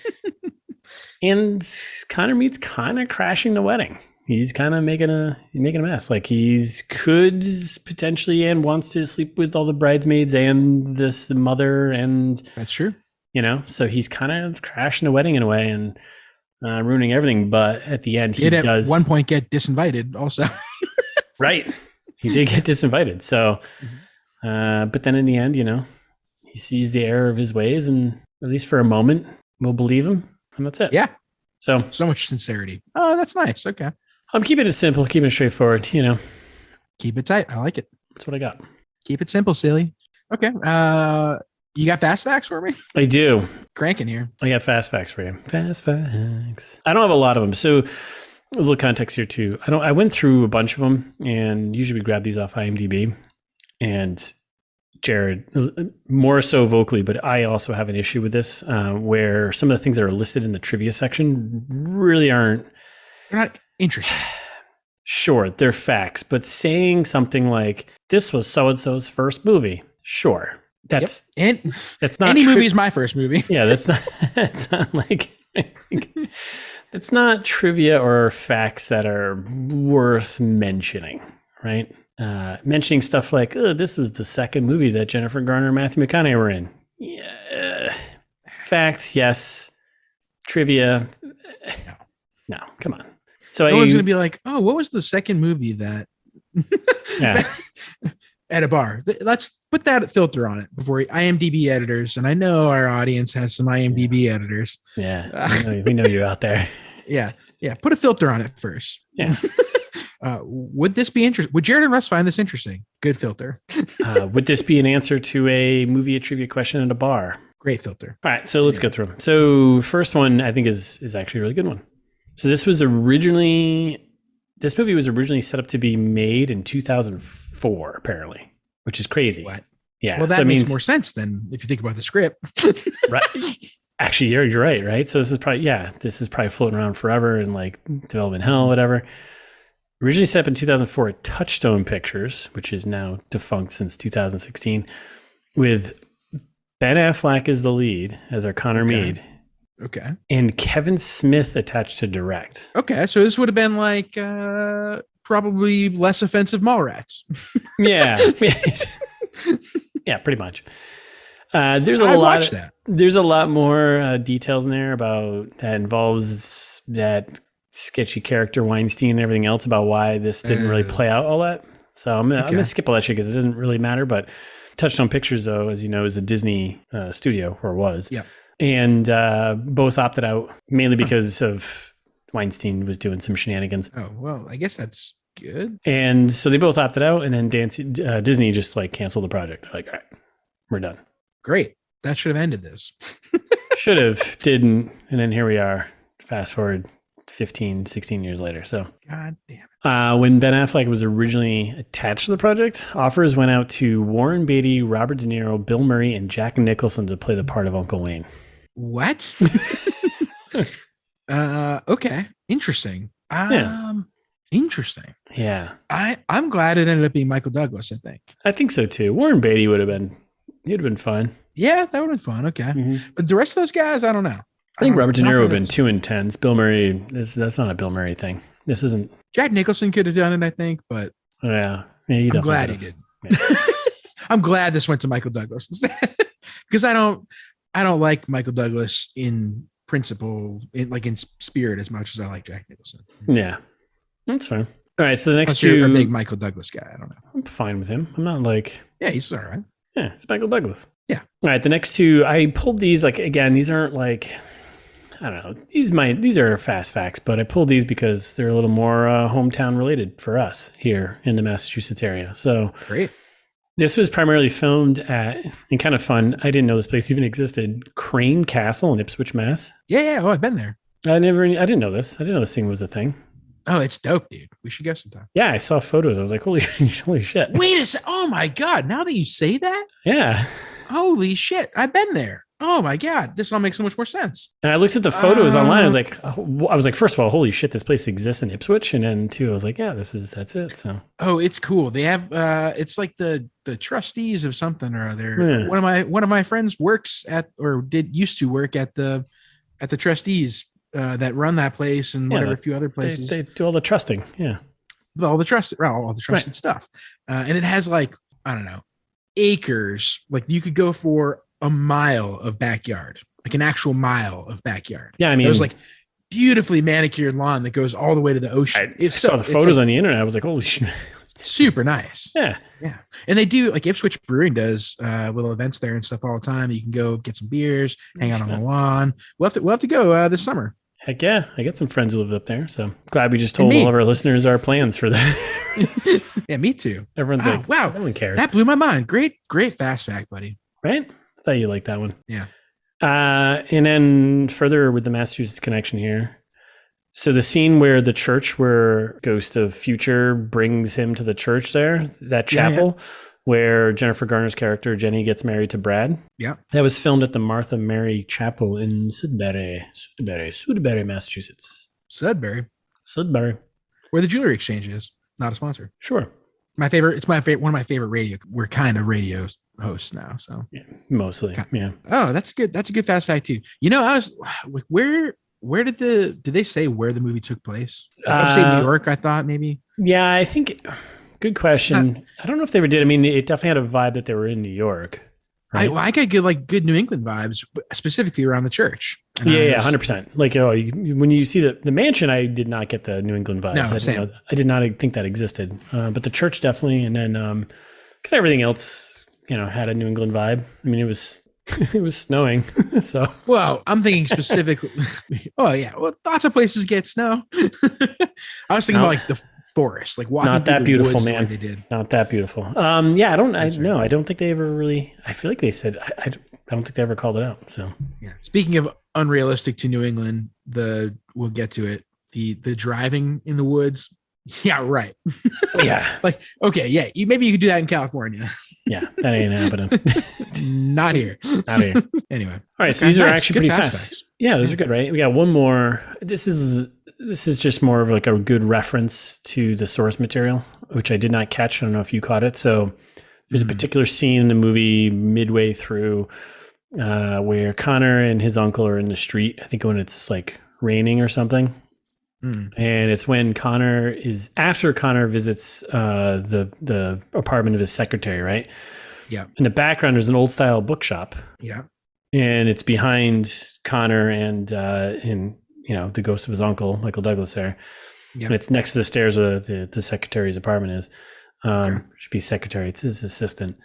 Speaker 2: And Connor meets kind of crashing the wedding. He's kind of making a mess. Like could potentially and wants to sleep with all the bridesmaids and this mother and
Speaker 1: that's true.
Speaker 2: So he's kind of crashing the wedding in a way and ruining everything. But at the end, he does
Speaker 1: at one point get disinvited also.
Speaker 2: Right. He did get disinvited. So, but then in the end, he sees the error of his ways and at least for a moment, we'll believe him. And that's it.
Speaker 1: Yeah.
Speaker 2: So
Speaker 1: much sincerity. Oh, that's nice. Okay.
Speaker 2: I'm keeping it simple, keeping it straightforward,
Speaker 1: Keep it tight. I like it.
Speaker 2: That's what I got.
Speaker 1: Keep it simple, silly. Okay. You got fast facts for me?
Speaker 2: I do.
Speaker 1: Cranking here.
Speaker 2: I got fast facts for you. Fast facts. I don't have a lot of them. So a little context here too. I went through a bunch of them and usually we grab these off IMDb and Jared more so vocally, but I also have an issue with this where some of the things that are listed in the trivia section really aren't.
Speaker 1: They're not interesting.
Speaker 2: Sure, they're facts, but saying something like this was so-and-so's first movie, sure. That's not
Speaker 1: any movie is my first movie.
Speaker 2: Yeah, that's not like it's not trivia or facts that are worth mentioning, right? Mentioning stuff like, oh, this was the second movie that Jennifer Garner and Matthew McConaughey were in. Yeah. Facts, yes. Trivia, no, come on. So
Speaker 1: no one's going to be like, oh, what was the second movie that at a bar? Let's put that filter on it before IMDb editors. And I know our audience has some IMDb editors.
Speaker 2: Yeah. We know you're out there.
Speaker 1: Yeah. Put a filter on it first.
Speaker 2: Yeah.
Speaker 1: Would this be interesting? Would Jared and Russ find this interesting? Good filter.
Speaker 2: Would this be an answer to a trivia question at a bar?
Speaker 1: Great filter.
Speaker 2: All right. So let's go through them. So first one I think is actually a really good one. So this movie was originally set up to be made in 2004, apparently, which is crazy.
Speaker 1: What?
Speaker 2: Yeah.
Speaker 1: Well, that makes more sense than if you think about the script.
Speaker 2: Right. Actually, you're right. So this is probably floating around forever in like development hell, whatever. Originally set up in 2004 at Touchstone Pictures, which is now defunct since 2016, with Ben Affleck as the lead, as our Connor Meade.
Speaker 1: Okay.
Speaker 2: And Kevin Smith attached to direct.
Speaker 1: Okay. So this would have been like probably less offensive Mallrats.
Speaker 2: Yeah. Yeah, pretty much. There's a lot more details in there about that involves that sketchy character Weinstein and everything else about why this didn't really play out all that. So I'm going to skip all that shit because it doesn't really matter. But Touchstone Pictures, though, as you know, is a Disney studio, or was.
Speaker 1: Yeah. And
Speaker 2: both opted out mainly because of Weinstein was doing some shenanigans.
Speaker 1: Oh, well, I guess that's good.
Speaker 2: And so they both opted out, and then Disney just like canceled the project. Like, all right, we're done.
Speaker 1: Great. That should have ended this.
Speaker 2: Should have, didn't. And then here we are. Fast forward 15, 16 years later. So,
Speaker 1: God damn it.
Speaker 2: When Ben Affleck was originally attached to the project, offers went out to Warren Beatty, Robert De Niro, Bill Murray, and Jack Nicholson to play the part of Uncle Wayne.
Speaker 1: What? Okay. Interesting.
Speaker 2: Yeah.
Speaker 1: Interesting.
Speaker 2: Yeah.
Speaker 1: I'm glad it ended up being Michael Douglas,
Speaker 2: I think so too. Warren Beatty he'd have been fun.
Speaker 1: Yeah, that would have been fun. Okay. Mm-hmm. But the rest of those guys, I don't know.
Speaker 2: I think Robert De Niro would have been too intense. Bill Murray, that's not a Bill Murray thing. This isn't.
Speaker 1: Jack Nicholson could have done it, I think, but
Speaker 2: yeah
Speaker 1: I'm glad he did. Yeah. I'm glad this went to Michael Douglas instead, because I don't like Michael Douglas in principle, in spirit, as much as I like Jack Nicholson.
Speaker 2: Yeah, that's fine. All right, so the next
Speaker 1: two, you're a big Michael Douglas guy. I don't know.
Speaker 2: I'm fine with him. I'm not like.
Speaker 1: Yeah, he's all right.
Speaker 2: Yeah, it's Michael Douglas.
Speaker 1: Yeah.
Speaker 2: All right, the next two, I pulled these. Like again, these aren't like. I don't know. These are fast facts, but I pulled these because they're a little more hometown related for us here in the Massachusetts area. So
Speaker 1: great.
Speaker 2: This was primarily filmed at, and kind of fun, I didn't know this place even existed, Crane Castle in Ipswich, Mass.
Speaker 1: Yeah. Oh, I've been there.
Speaker 2: I didn't know this. I didn't know this thing was a thing.
Speaker 1: Oh, it's dope, dude. We should go sometime.
Speaker 2: Yeah, I saw photos. I was like, holy shit.
Speaker 1: Wait a second. Oh my God. Now that you say that?
Speaker 2: Yeah.
Speaker 1: Holy shit. I've been there. Oh my God, this all makes so much more sense.
Speaker 2: And I looked at the photos online. I was like, first of all, holy shit, this place exists in Ipswich. And then two, I was like, yeah, that's it. So,
Speaker 1: oh, it's cool. They have, it's like the trustees of something or other. Yeah. One of my friends works at, or used to work at the trustees that run that place and whatever, a few other places.
Speaker 2: They do all the trusting. Yeah.
Speaker 1: All the trusted right. Stuff. And it has like, I don't know, acres. Like you could go for a mile of backyard, like an actual mile of backyard.
Speaker 2: Yeah, I mean,
Speaker 1: there's like beautifully manicured lawn that goes all the way to the ocean.
Speaker 2: I saw the photos on the internet. I was like, holy shit.
Speaker 1: Super nice.
Speaker 2: Yeah.
Speaker 1: And they do, like Ipswich Brewing does little events there and stuff all the time. You can go get some beers, hang out on the lawn. We'll have to go this summer.
Speaker 2: Heck yeah. I got some friends who live up there. So glad we just told all of our listeners our plans for that.
Speaker 1: Yeah, me too.
Speaker 2: Everyone's like,
Speaker 1: wow,
Speaker 2: no one cares.
Speaker 1: That blew my mind. Great fast fact, buddy.
Speaker 2: Right? I thought you liked that one.
Speaker 1: Yeah.
Speaker 2: And then further with the Massachusetts connection here. So the scene where the church, where Ghost of Future brings him to the church there, that chapel where Jennifer Garner's character, Jenny, gets married to Brad.
Speaker 1: Yeah.
Speaker 2: That was filmed at the Martha Mary Chapel in Sudbury, Massachusetts.
Speaker 1: Sudbury.
Speaker 2: Where
Speaker 1: the Jewelry Exchange is. Not a sponsor.
Speaker 2: Sure.
Speaker 1: One of my favorite radio. We're kind of radio hosts now, so
Speaker 2: yeah, mostly. Yeah.
Speaker 1: Oh, that's good. That's a good fast fact too. I was where did they say where the movie took place? Upstate New York, I thought maybe.
Speaker 2: Yeah, I think. Good question. I don't know if they ever did. I mean, it definitely had a vibe that they were in New York. Right?
Speaker 1: I got good New England vibes, specifically around the church.
Speaker 2: Yeah, 100%. Like, when you see the mansion, I did not get the New England vibes.
Speaker 1: No,
Speaker 2: I did not think that existed. But the church definitely, and then kind of everything else, had a New England vibe. I mean, it was snowing. So,
Speaker 1: well, I'm thinking specifically. Oh yeah, well, lots of places get snow. I was thinking about like the forest, like walking
Speaker 2: not that beautiful, man.
Speaker 1: Like they did.
Speaker 2: Not that beautiful. Yeah, I don't think they ever really. I feel like they said. I don't think they ever called it out. So
Speaker 1: yeah. Speaking of unrealistic to New England, we'll get to it. The driving in the woods. Yeah, right.
Speaker 2: Yeah.
Speaker 1: Like, okay, yeah. Maybe you could do that in California.
Speaker 2: Yeah, that ain't happening.
Speaker 1: Not here. Anyway.
Speaker 2: All right, so these are actually pretty fast. Yeah, those are good, right? We got one more. This is just more of like a good reference to the source material, which I did not catch. I don't know if you caught it. So there's a particular scene in the movie midway through where Connor and his uncle are in the street. I think when it's like raining or something. And it's when after Connor visits the apartment of his secretary, right?
Speaker 1: Yeah.
Speaker 2: In the background, there's an old style bookshop.
Speaker 1: Yeah.
Speaker 2: And it's behind Connor and the ghost of his uncle, Michael Douglas there. Yeah. And it's next to the stairs where the secretary's apartment is. Should be secretary. It's his assistant.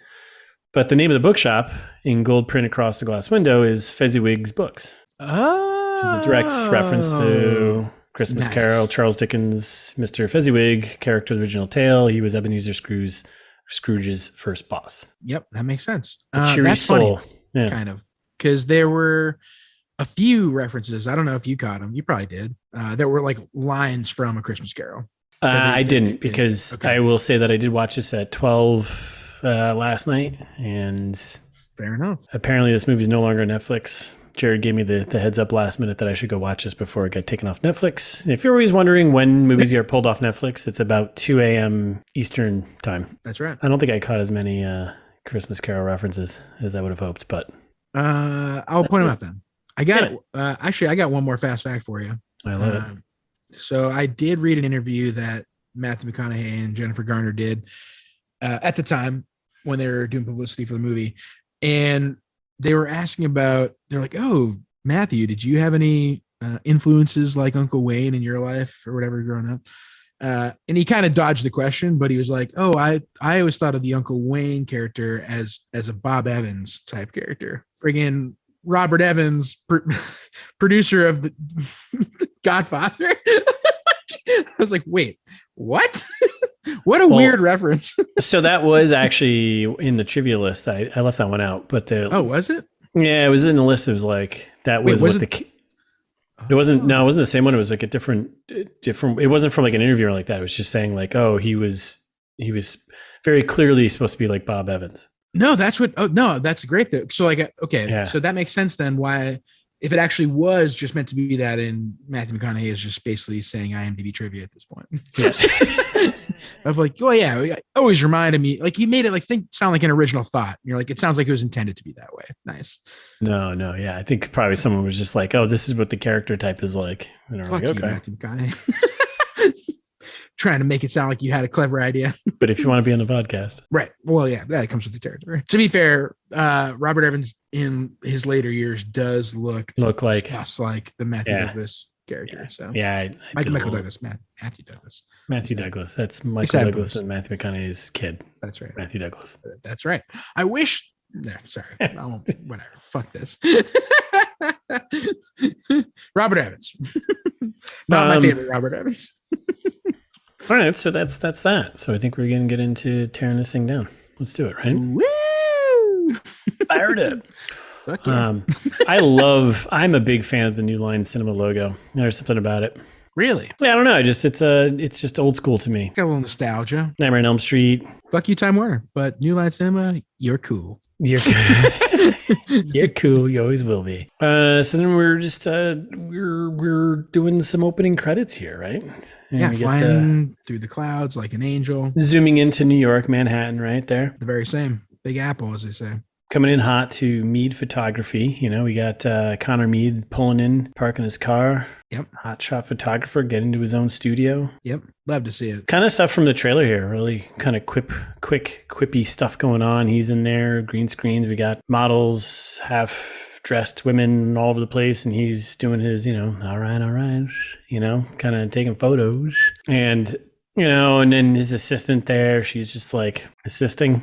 Speaker 2: But the name of the bookshop in gold print across the glass window is Fezziwig's Books.
Speaker 1: Oh.
Speaker 2: Which is a direct reference to Christmas Carol, Charles Dickens' Mr. Fezziwig, character of the original tale. He was Ebenezer Scrooge's first boss.
Speaker 1: Yep, that makes sense.
Speaker 2: Cheery soul.
Speaker 1: Funny, kind of. Because there were a few references. I don't know if you caught them. You probably did. There were like lines from A Christmas Carol.
Speaker 2: I didn't, because I will say that I did watch this at 12 last night. And
Speaker 1: fair enough.
Speaker 2: Apparently this movie is no longer on Netflix Jared gave me the heads up last minute that I should go watch this before it got taken off Netflix. And if you're always wondering when movies get pulled off Netflix, it's about 2 a.m. Eastern time.
Speaker 1: That's right.
Speaker 2: I don't think I caught as many Christmas Carol references as I would have hoped, but
Speaker 1: I'll point them out then. I got actually I got one more fast fact for you.
Speaker 2: I love it.
Speaker 1: So I did read an interview that Matthew McConaughey and Jennifer Garner did at the time when they were doing publicity for the movie, and they were asking about, they're like, oh, Matthew, did you have any influences like Uncle Wayne in your life or whatever growing up? And he kind of dodged the question, but he was like, oh, I always thought of the Uncle Wayne character as a Bob Evans type character. Friggin' Robert Evans, producer of the Godfather. I was like, wait, what? What a weird reference.
Speaker 2: So that was actually in the trivia list. I left that one out, but
Speaker 1: was it?
Speaker 2: Yeah, it was in the list. It was like, that was what it wasn't the same one. It was like a different, it wasn't from like an interviewer like that. It was just saying like, oh, he was very clearly supposed to be like Bob Evans.
Speaker 1: No, that's great though. So like, okay, yeah. So that makes sense then why, if it actually was just meant to be that, and Matthew McConaughey is just basically saying IMDb trivia at this point.
Speaker 2: Yes.
Speaker 1: Of like, oh yeah, it always reminded me, like he made it like sound like an original thought. You're like, it sounds like it was intended to be that way. Nice.
Speaker 2: No, yeah. I think probably someone was just like, oh, this is what the character type is like. And
Speaker 1: Fuck like, okay. You, Matthew McConaughey. Trying to make it sound like you had a clever idea.
Speaker 2: But if you want to be on the podcast.
Speaker 1: Right. Well, yeah, that comes with the territory. To be fair, Robert Evans in his later years does look like just like the Matthew Douglas character.
Speaker 2: Yeah.
Speaker 1: So
Speaker 2: yeah,
Speaker 1: Michael Douglas, Matthew Douglas.
Speaker 2: Matthew Douglas. That's Michael Douglas and Matthew McConaughey's kid.
Speaker 1: That's right.
Speaker 2: Matthew Douglas.
Speaker 1: That's right. I wish. No, sorry. I won't, whatever. Fuck this. Robert Evans. Not my favorite Robert Evans.
Speaker 2: All right, so that's that. So I think we're gonna get into tearing this thing down. Let's do it, right?
Speaker 1: Woo!
Speaker 2: Fired up.
Speaker 1: Fuck yeah.
Speaker 2: I'm a big fan of the New Line Cinema logo. There's something about it.
Speaker 1: Really?
Speaker 2: Yeah, I don't know. It's just old school to me.
Speaker 1: Got a little nostalgia.
Speaker 2: Nightmare on Elm Street.
Speaker 1: Fuck you, Time Warner. But New Line Cinema, you're cool.
Speaker 2: You're cool. You're cool. You always will be. So then we're just we're doing some opening credits here, right? And
Speaker 1: flying through the clouds like an angel.
Speaker 2: Zooming into New York, Manhattan, right there.
Speaker 1: The very same. Big Apple, as they say.
Speaker 2: Coming in hot to Mead Photography. You know, we got Connor Mead pulling in, parking his car.
Speaker 1: Yep.
Speaker 2: Hot shot photographer getting to his own studio.
Speaker 1: Yep. Love to see it.
Speaker 2: Kind of stuff from the trailer here. Really kind of quippy stuff going on. He's in there. Green screens. We got models, half dressed women all over the place. And he's doing his, all right, kind of taking photos. And, and then his assistant there, she's just like assisting.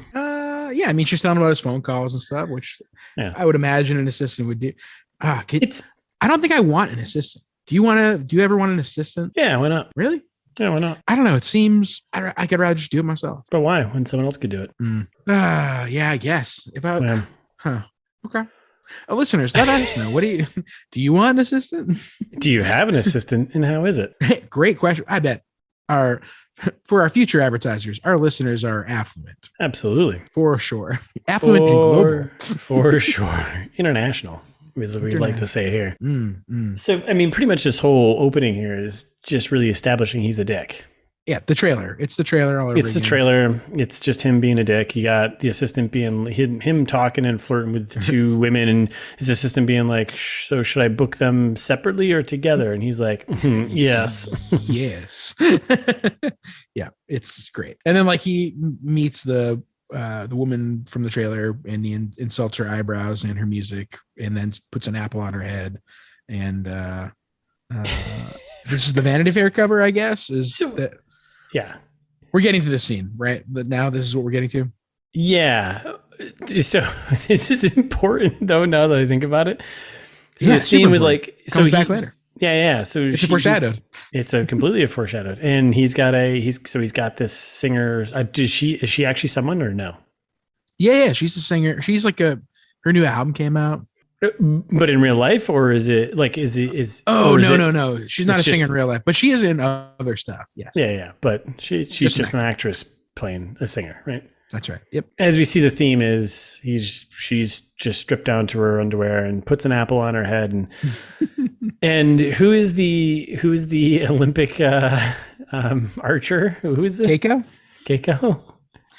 Speaker 1: Yeah, I mean, she's telling about his phone calls and stuff, which I would imagine an assistant would do. I don't think I want an assistant. Do you ever want an assistant?
Speaker 2: Yeah, why not?
Speaker 1: Really?
Speaker 2: Yeah, why not?
Speaker 1: I don't know. It seems I could rather just do it myself.
Speaker 2: But why? When someone else could do it?
Speaker 1: Yeah, I guess. Okay. Listeners, let us know. What do you want an assistant?
Speaker 2: Do you have an assistant, and how is it?
Speaker 1: Great question. I bet for our future advertisers, our listeners are affluent.
Speaker 2: Absolutely.
Speaker 1: For sure. Affluent and global.
Speaker 2: For sure. International, as we like to say here. So, I mean, pretty much this whole opening here is just really establishing he's a dick.
Speaker 1: Yeah, the trailer. It's the trailer all over
Speaker 2: again. It's the trailer. It's just him being a dick. You got the assistant being him talking and flirting with the two women, and his assistant being like, so should I book them separately or together? And he's like, yes.
Speaker 1: Yes. Yeah, it's great. And then like he meets the woman from the trailer, and he insults her eyebrows and her music, and then puts an apple on her head. And this is the Vanity Fair cover, I guess.
Speaker 2: Yeah.
Speaker 1: We're getting to this scene, right? But now this is what we're getting to?
Speaker 2: Yeah. So this is important, though, now that I think about it. So the scene with
Speaker 1: comes back later.
Speaker 2: Yeah. So
Speaker 1: it's foreshadowed.
Speaker 2: It's completely a foreshadowed. And he's got this singer. Is she actually someone or no?
Speaker 1: Yeah. She's a singer. She's like her new album came out.
Speaker 2: But in real life, or is it like, no.
Speaker 1: She's not a singer in real life, but she is in other stuff. Yes.
Speaker 2: Yeah. But she's just an actress playing a singer, right?
Speaker 1: That's right. Yep.
Speaker 2: As we see, the theme is she's just stripped down to her underwear and puts an apple on her head. And who is the Olympic archer? Who is it? Keiko?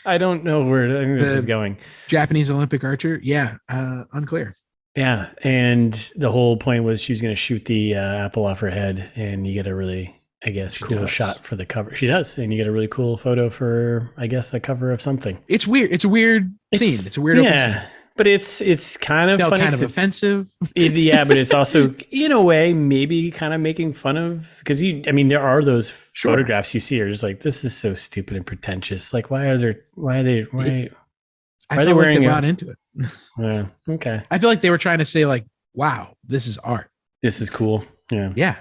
Speaker 2: I don't know where I think this is going.
Speaker 1: Japanese Olympic archer? Yeah. Unclear.
Speaker 2: Yeah. And the whole point was she was going to shoot the apple off her head, and you get a really, I guess, cool shot for the cover. She does. And you get a really cool photo for, I guess, a cover of something.
Speaker 1: It's weird. It's a weird scene. It's a weird
Speaker 2: opening scene. But it's kind of funny.
Speaker 1: Kind of offensive.
Speaker 2: But it's also, in a way, maybe kind of making fun of, because there are those photographs you see are just like, this is so stupid and pretentious. Like, why are they wearing
Speaker 1: they bought into it?
Speaker 2: Yeah. Okay.
Speaker 1: I feel like they were trying to say like, wow, this is art.
Speaker 2: This is cool. Yeah.
Speaker 1: Yeah.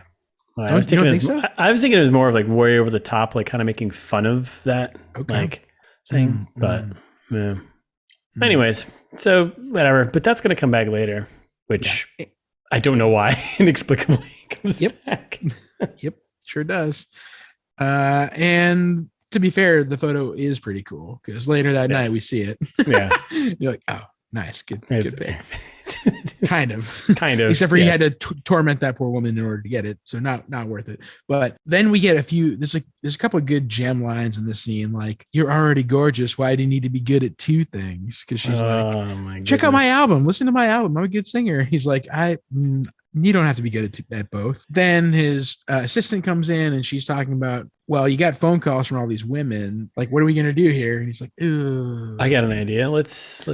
Speaker 2: I was thinking it was more of like way over the top, like kind of making fun of that like thing. But yeah. Anyways, so whatever. But that's going to come back later, which I don't know why inexplicably comes back.
Speaker 1: Yep, sure does. And to be fair, the photo is pretty cool because later that night we see it. Yeah, you're like, oh, nice, good pick. kind of, except for you had to torment that poor woman in order to get it, so not worth it. But then we get there's a couple of good gem lines in this scene, like, you're already gorgeous, why do you need to be good at two things? Because she's check out my album, listen to my album, I'm a good singer. He's like, you don't have to be good at both. Then his assistant comes in and she's talking about, well, you got phone calls from all these women. Like, what are we going to do here? And he's like, ooh. I
Speaker 2: got an idea. Let's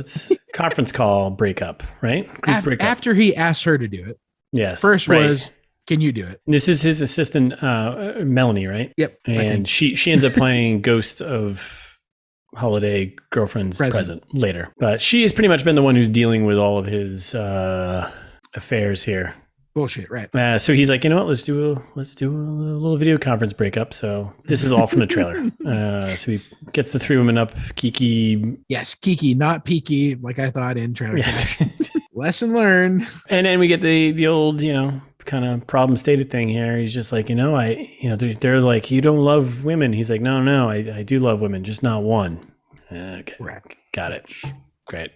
Speaker 2: conference call breakup, right?
Speaker 1: After he asked her to do it.
Speaker 2: Yes.
Speaker 1: First was, can you do it?
Speaker 2: This is his assistant, Melanie, right?
Speaker 1: Yep.
Speaker 2: And she ends up playing Ghost of Holiday Girlfriend's present later. But she has pretty much been the one who's dealing with all of his affairs here.
Speaker 1: Bullshit, right?
Speaker 2: So he's like, you know what? Let's do a little video conference breakup. So this is all from the trailer. So he gets the three women up. Kiki,
Speaker 1: yes, Kiki, not Peaky, like I thought in trailer. Yes. Lesson learned.
Speaker 2: And then we get the old, kind of problem stated thing here. He's just like, they're like, you don't love women. He's like, no, I do love women, just not one. Okay, got it. Great.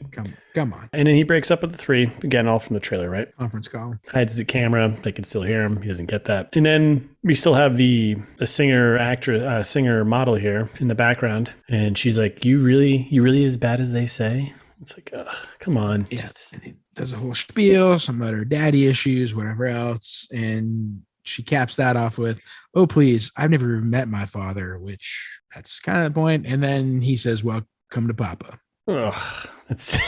Speaker 1: Come on.
Speaker 2: And then he breaks up with the three. Again, all from the trailer, right?
Speaker 1: Conference call.
Speaker 2: Hides the camera. They can still hear him. He doesn't get that. And then we still have the singer model here in the background. And she's like, you really as bad as they say? It's like, come on.
Speaker 1: Yeah. And he does a whole spiel, some about her daddy issues, whatever else. And she caps that off with, oh, please, I've never met my father, which that's kind of the point. And then he says, well, come to Papa.
Speaker 2: Ugh,
Speaker 1: it's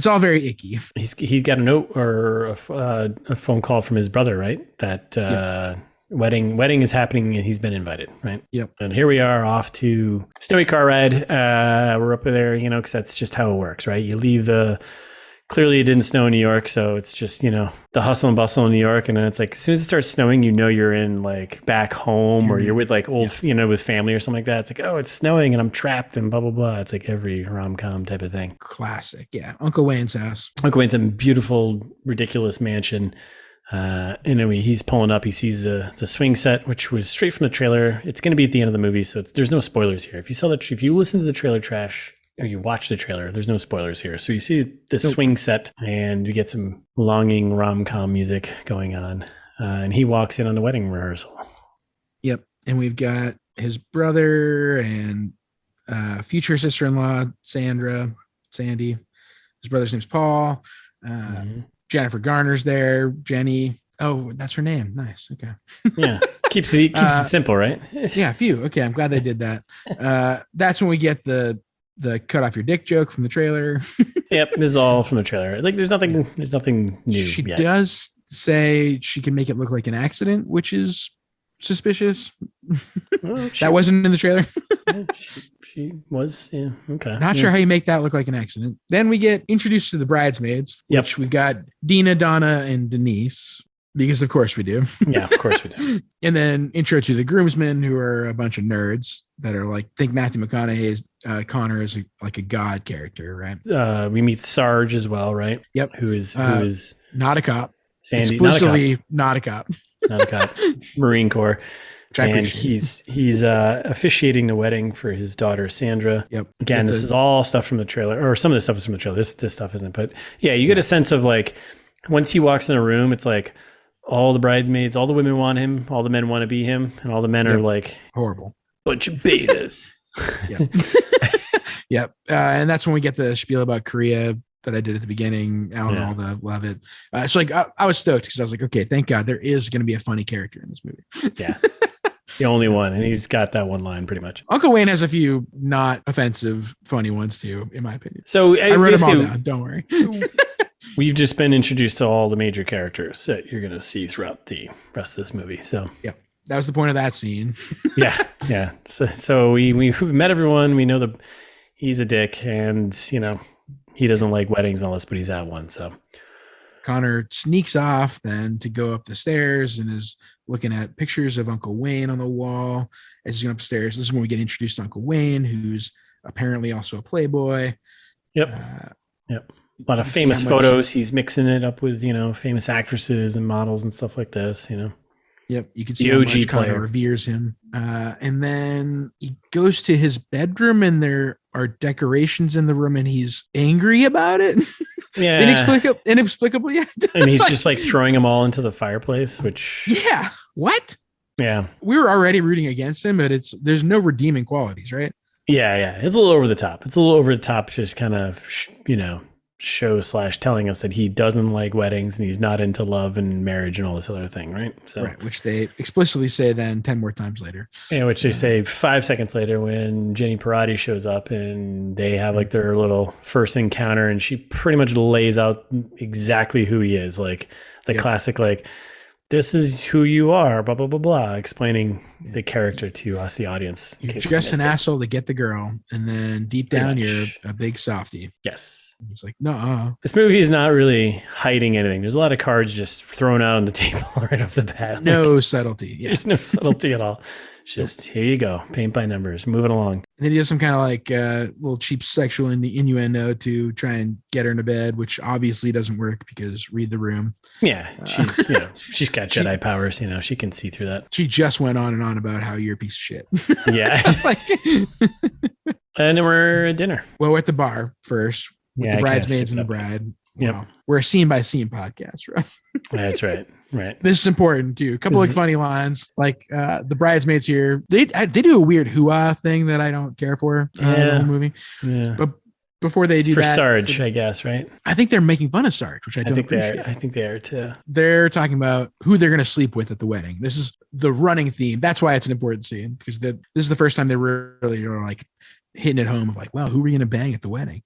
Speaker 1: all very icky.
Speaker 2: He's got a note or a phone call from his brother, right? That wedding is happening and he's been invited, right?
Speaker 1: Yep.
Speaker 2: And here we are off to snowy car ride. We're up there, because that's just how it works, right? You leave clearly it didn't snow in New York, so it's just, the hustle and bustle in New York. And then it's like, as soon as it starts snowing, you're in like back home or you're with like old, with family or something like that. It's like, oh, it's snowing and I'm trapped and blah, blah, blah. It's like every rom-com type of thing.
Speaker 1: Classic. Yeah. Uncle Wayne's house.
Speaker 2: Uncle Wayne's a beautiful, ridiculous mansion. And then he's pulling up, he sees the swing set, which was straight from the trailer. It's going to be at the end of the movie. So there's no spoilers here. If you listen to the trailer trash, or you watch the trailer, there's no spoilers here. So you see this swing set and you get some longing rom-com music going on. And he walks in on the wedding rehearsal. Yep.
Speaker 1: And we've got his brother and future sister-in-law, Sandy. His brother's name's Paul. Jennifer Garner's there. Jenny. Oh, that's her name. Nice. Okay.
Speaker 2: Yeah. Keeps it simple, right?
Speaker 1: Yeah. Phew. Okay. I'm glad they did that. That's when we get the cut off your dick joke from the trailer.
Speaker 2: Yep, this is all from the trailer. Like there's nothing new.
Speaker 1: She does say she can make it look like an accident, which is suspicious. Well, that wasn't in the trailer.
Speaker 2: she was, yeah. Okay.
Speaker 1: Not sure how you make that look like an accident. Then we get introduced to the bridesmaids, which we've got Dina, Donna, and Denise. Because of course we do.
Speaker 2: Yeah, of course we do.
Speaker 1: And then intro to the groomsmen, who are a bunch of nerds that are like, think Matthew McConaughey is Connor is like a god character, right?
Speaker 2: We meet Sarge as well, right?
Speaker 1: Yep.
Speaker 2: Who is
Speaker 1: not a cop.
Speaker 2: Sandy,
Speaker 1: explicitly not a cop.
Speaker 2: Not a cop. Marine Corps. And he's officiating the wedding for his daughter Sandra.
Speaker 1: Yep.
Speaker 2: Again, this is all stuff from the trailer, or some of the stuff is from the trailer. This stuff isn't, but yeah, you get a sense of like once he walks in a room, it's like all the bridesmaids, all the women want him, all the men want to be him, and all the men are like
Speaker 1: horrible
Speaker 2: bunch of betas.
Speaker 1: Yep. Yep. And that's when we get the spiel about Korea that I did at the beginning. Alan love it. So like I was stoked because I was like, okay, thank God there is going to be a funny character in this movie.
Speaker 2: Yeah. The only one. And he's got that one line pretty much.
Speaker 1: Uncle Wayne has a few not offensive, funny ones too, in my opinion.
Speaker 2: So
Speaker 1: I wrote them all down. Don't worry.
Speaker 2: We've just been introduced to all the major characters that you're going to see throughout the rest of this movie. So
Speaker 1: yeah, that was the point of that scene.
Speaker 2: Yeah. So we've met everyone. We know he's a dick, and he doesn't like weddings and all this, but he's at one. So
Speaker 1: Connor sneaks off then to go up the stairs and is looking at pictures of Uncle Wayne on the wall as he's going upstairs. This is when we get introduced to Uncle Wayne, who's apparently also a playboy.
Speaker 2: Yep. Yep. A lot of famous photos. He's mixing it up with, famous actresses and models and stuff like this,
Speaker 1: Yep. You can see how much Connor reveres him. And then he goes to his bedroom and there are decorations in the room and he's angry about it.
Speaker 2: Yeah.
Speaker 1: Inexplicably.
Speaker 2: And he's just like throwing them all into the fireplace, which.
Speaker 1: Yeah. What?
Speaker 2: Yeah.
Speaker 1: We were already rooting against him, but there's no redeeming qualities, right?
Speaker 2: Yeah. It's a little over the top. Just kind of, show/telling us that he doesn't like weddings and he's not into love and marriage and all this other thing, right? So,
Speaker 1: right, which they explicitly say then 10 more times later.
Speaker 2: Yeah, which they say 5 seconds later when Jenny Parati shows up and they have like their little first encounter and she pretty much lays out exactly who he is, like the classic like, this is who you are, blah, blah, blah, blah, explaining the character to us, the audience.
Speaker 1: You're just an asshole to get the girl. And then deep down, you're a big softie.
Speaker 2: Yes.
Speaker 1: He's like, no.
Speaker 2: This movie is not really hiding anything. There's a lot of cards just thrown out on the table right off the bat.
Speaker 1: No subtlety. Yeah.
Speaker 2: There's no subtlety at all. Just here you go. Paint by numbers. Moving along.
Speaker 1: And then he does some kind of like little cheap sexual innuendo to try and get her into bed, which obviously doesn't work because read the room.
Speaker 2: Yeah. She's, she's got Jedi powers. She can see through that.
Speaker 1: She just went on and on about how you're a piece of shit.
Speaker 2: Yeah. And then we're at dinner.
Speaker 1: Well, we're at the bar first with the bridesmaids and the bride.
Speaker 2: Yep.
Speaker 1: Wow. We're a scene by scene podcast, Russ.
Speaker 2: That's right. Right.
Speaker 1: This is important too. A couple of funny lines, like the bridesmaids here. They do a weird hoo-ah thing that I don't care for in the whole movie. Yeah. But before they do
Speaker 2: for
Speaker 1: that,
Speaker 2: Sarge, I guess, right?
Speaker 1: I think they're making fun of Sarge, which I don't appreciate.
Speaker 2: I think they are too.
Speaker 1: They're talking about who they're going to sleep with at the wedding. This is the running theme. That's why it's an important scene because this is the first time they really are like hitting it home of like, well, who are we going to bang at the wedding?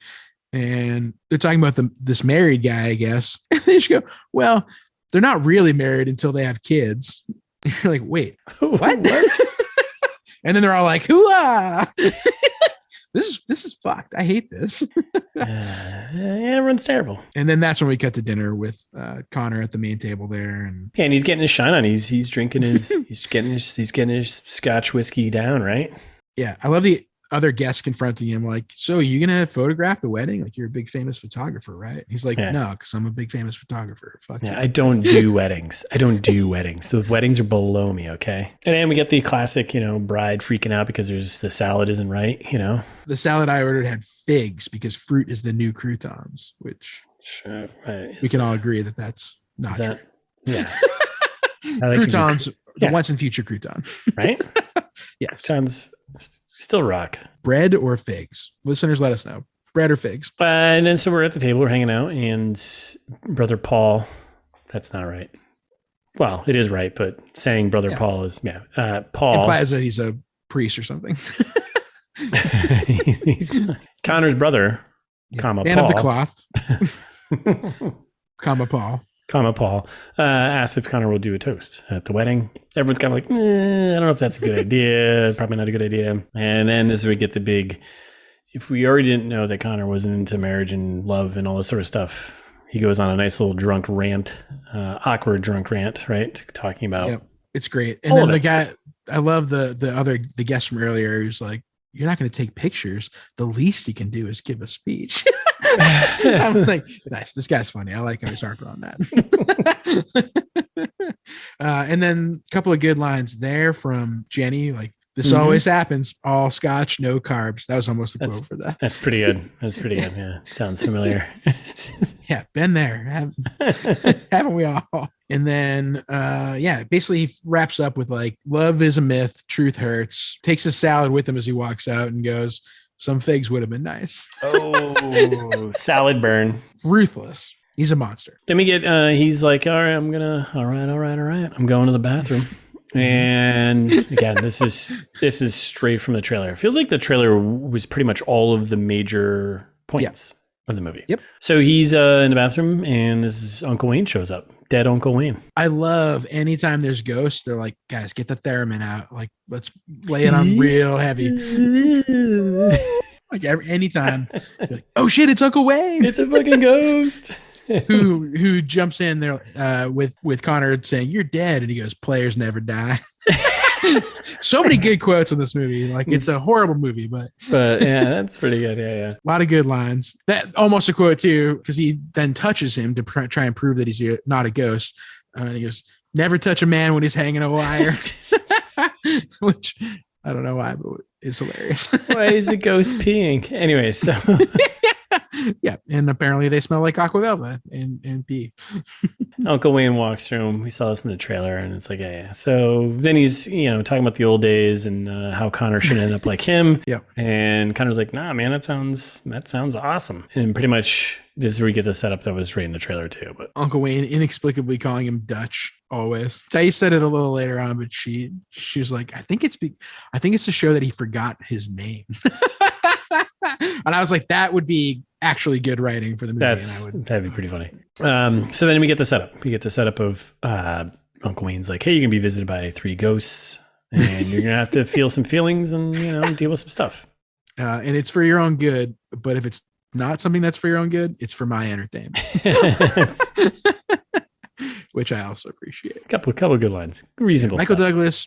Speaker 1: And they're talking about this married guy, I guess. And they just go, well, they're not really married until they have kids. And you're like, wait, what? And then they're all like, hoo-ah. This is fucked. I hate this.
Speaker 2: Everyone's terrible.
Speaker 1: And then that's when we cut to dinner with Connor at the main table there.
Speaker 2: And he's getting his shine on. He's drinking he's getting his Scotch whiskey down, right?
Speaker 1: Yeah. I love the other guests confronting him like, so are you gonna photograph the wedding? Like, you're a big famous photographer, right? He's like, no, because I'm a big famous photographer. Fuck yeah.
Speaker 2: I don't do weddings. So weddings are below me, okay? And then we get the classic, bride freaking out because the salad isn't right,
Speaker 1: The salad I ordered had figs because fruit is the new croutons, which
Speaker 2: sure,
Speaker 1: we can all agree that's not true.
Speaker 2: Yeah.
Speaker 1: Croutons, the once and future crouton.
Speaker 2: Right?
Speaker 1: Yes.
Speaker 2: Croutons still rock.
Speaker 1: Bread or figs? Listeners, let us know. Bread or figs?
Speaker 2: And then so we're at the table, we're hanging out, and Brother Paul, that's not right. Well, it is right, but saying Brother Paul is, Paul.
Speaker 1: Implies that he's a priest or something.
Speaker 2: he's Connor's brother, comma
Speaker 1: Man
Speaker 2: Paul.
Speaker 1: of the cloth. Comma Paul.
Speaker 2: Asks if Connor will do a toast at the wedding. Everyone's kind of like, I don't know if that's a good idea. Probably not a good idea. And then this is where we get the big, if we already didn't know that Connor wasn't into marriage and love and all this sort of stuff, he goes on a nice little drunk rant, awkward drunk rant, right? Talking about.
Speaker 1: Yep. It's great. And then the guy, I love the guest from earlier who's like, you're not going to take pictures. The least you can do is give a speech. I'm like, nice. This guy's funny. I like how he's harping on that. And then a couple of good lines there from Jenny, like, this always happens. All scotch, no carbs. That was almost a quote for that.
Speaker 2: That's pretty good. That's pretty good. Yeah. Sounds familiar.
Speaker 1: Yeah, been there. Haven't we all? And then, basically he wraps up with like, love is a myth. Truth hurts. Takes his salad with him as he walks out and goes, some figs would have been nice.
Speaker 2: Oh, salad burn. Ruthless.
Speaker 1: He's a monster.
Speaker 2: Then we get, he's like, all right, I'm going to the bathroom. And again, this is straight from the trailer. It feels like the trailer was pretty much all of the major points of the movie.
Speaker 1: Yep.
Speaker 2: So he's in the bathroom and his Uncle Wayne shows up. Dead Uncle Wayne.
Speaker 1: I love anytime there's ghosts, they're like, guys, get the theremin out. Like, let's lay it on real heavy. Like anytime. You're like, oh shit, it's Uncle Wayne.
Speaker 2: It's a fucking ghost.
Speaker 1: who jumps in there with Connor saying, you're dead, and he goes, players never die. So many good quotes in this movie. Like, it's a horrible movie, but
Speaker 2: yeah, that's pretty good. Yeah.
Speaker 1: A lot of good lines. That almost a quote too, because he then touches him to try and prove that he's not a ghost. And he goes, never touch a man when he's hanging a wire. Which I don't know why, but it's hilarious.
Speaker 2: Why is a ghost peeing? Anyway, so
Speaker 1: yeah, and apparently they smell like aquavelva and pee.
Speaker 2: Uncle Wayne walks through him. We saw this in the trailer, and it's like, yeah. So then he's, talking about the old days and how Connor should end up like him.
Speaker 1: Yep.
Speaker 2: And Connor's like, nah, man, that sounds awesome. And pretty much this is where we get the setup that was right in the trailer too. But
Speaker 1: Uncle Wayne inexplicably calling him Dutch always. Tay said it a little later on, but she was like, I think it's to show that he forgot his name. And I was like, that would be actually good writing for the movie.
Speaker 2: That'd be pretty funny. So then we get the setup. We get the setup of Uncle Wayne's like, hey, you're gonna be visited by 3 ghosts, and you're gonna have to feel some feelings and deal with some stuff.
Speaker 1: And it's for your own good. But if it's not something that's for your own good, it's for my entertainment. Which I also appreciate.
Speaker 2: Couple of good lines. Reasonable.
Speaker 1: Michael
Speaker 2: stuff.
Speaker 1: Douglas,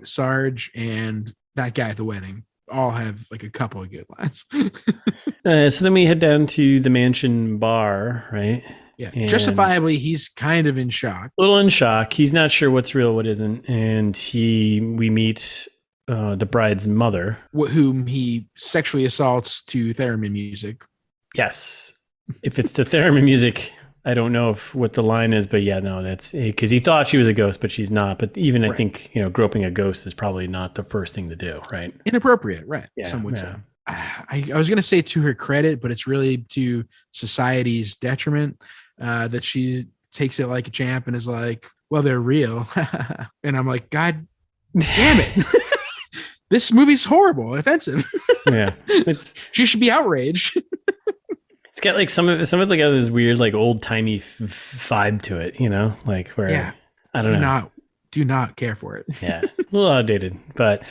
Speaker 1: Sarge, and that guy at the wedding all have like a couple of good lines.
Speaker 2: So then we head down to the mansion bar, right?
Speaker 1: Yeah. And justifiably, he's kind of in shock.
Speaker 2: A little in shock. He's not sure what's real, what isn't. And we meet the bride's mother,
Speaker 1: whom he sexually assaults to theremin music.
Speaker 2: Yes. If it's to theremin music, I don't know what the line is, but yeah, no, that's because he thought she was a ghost, but she's not. But even I think, groping a ghost is probably not the first thing to do, right?
Speaker 1: Inappropriate, right?
Speaker 2: Yeah,
Speaker 1: some would say. I was going to say to her credit, but it's really to society's detriment that she takes it like a champ and is like, well, they're real. And I'm like, God damn it. This movie's horrible, offensive.
Speaker 2: Yeah.
Speaker 1: She should be outraged.
Speaker 2: It's got like some of it's like got this weird like old timey vibe to it, like where I don't know.
Speaker 1: Do not care for it.
Speaker 2: Yeah, a little outdated, but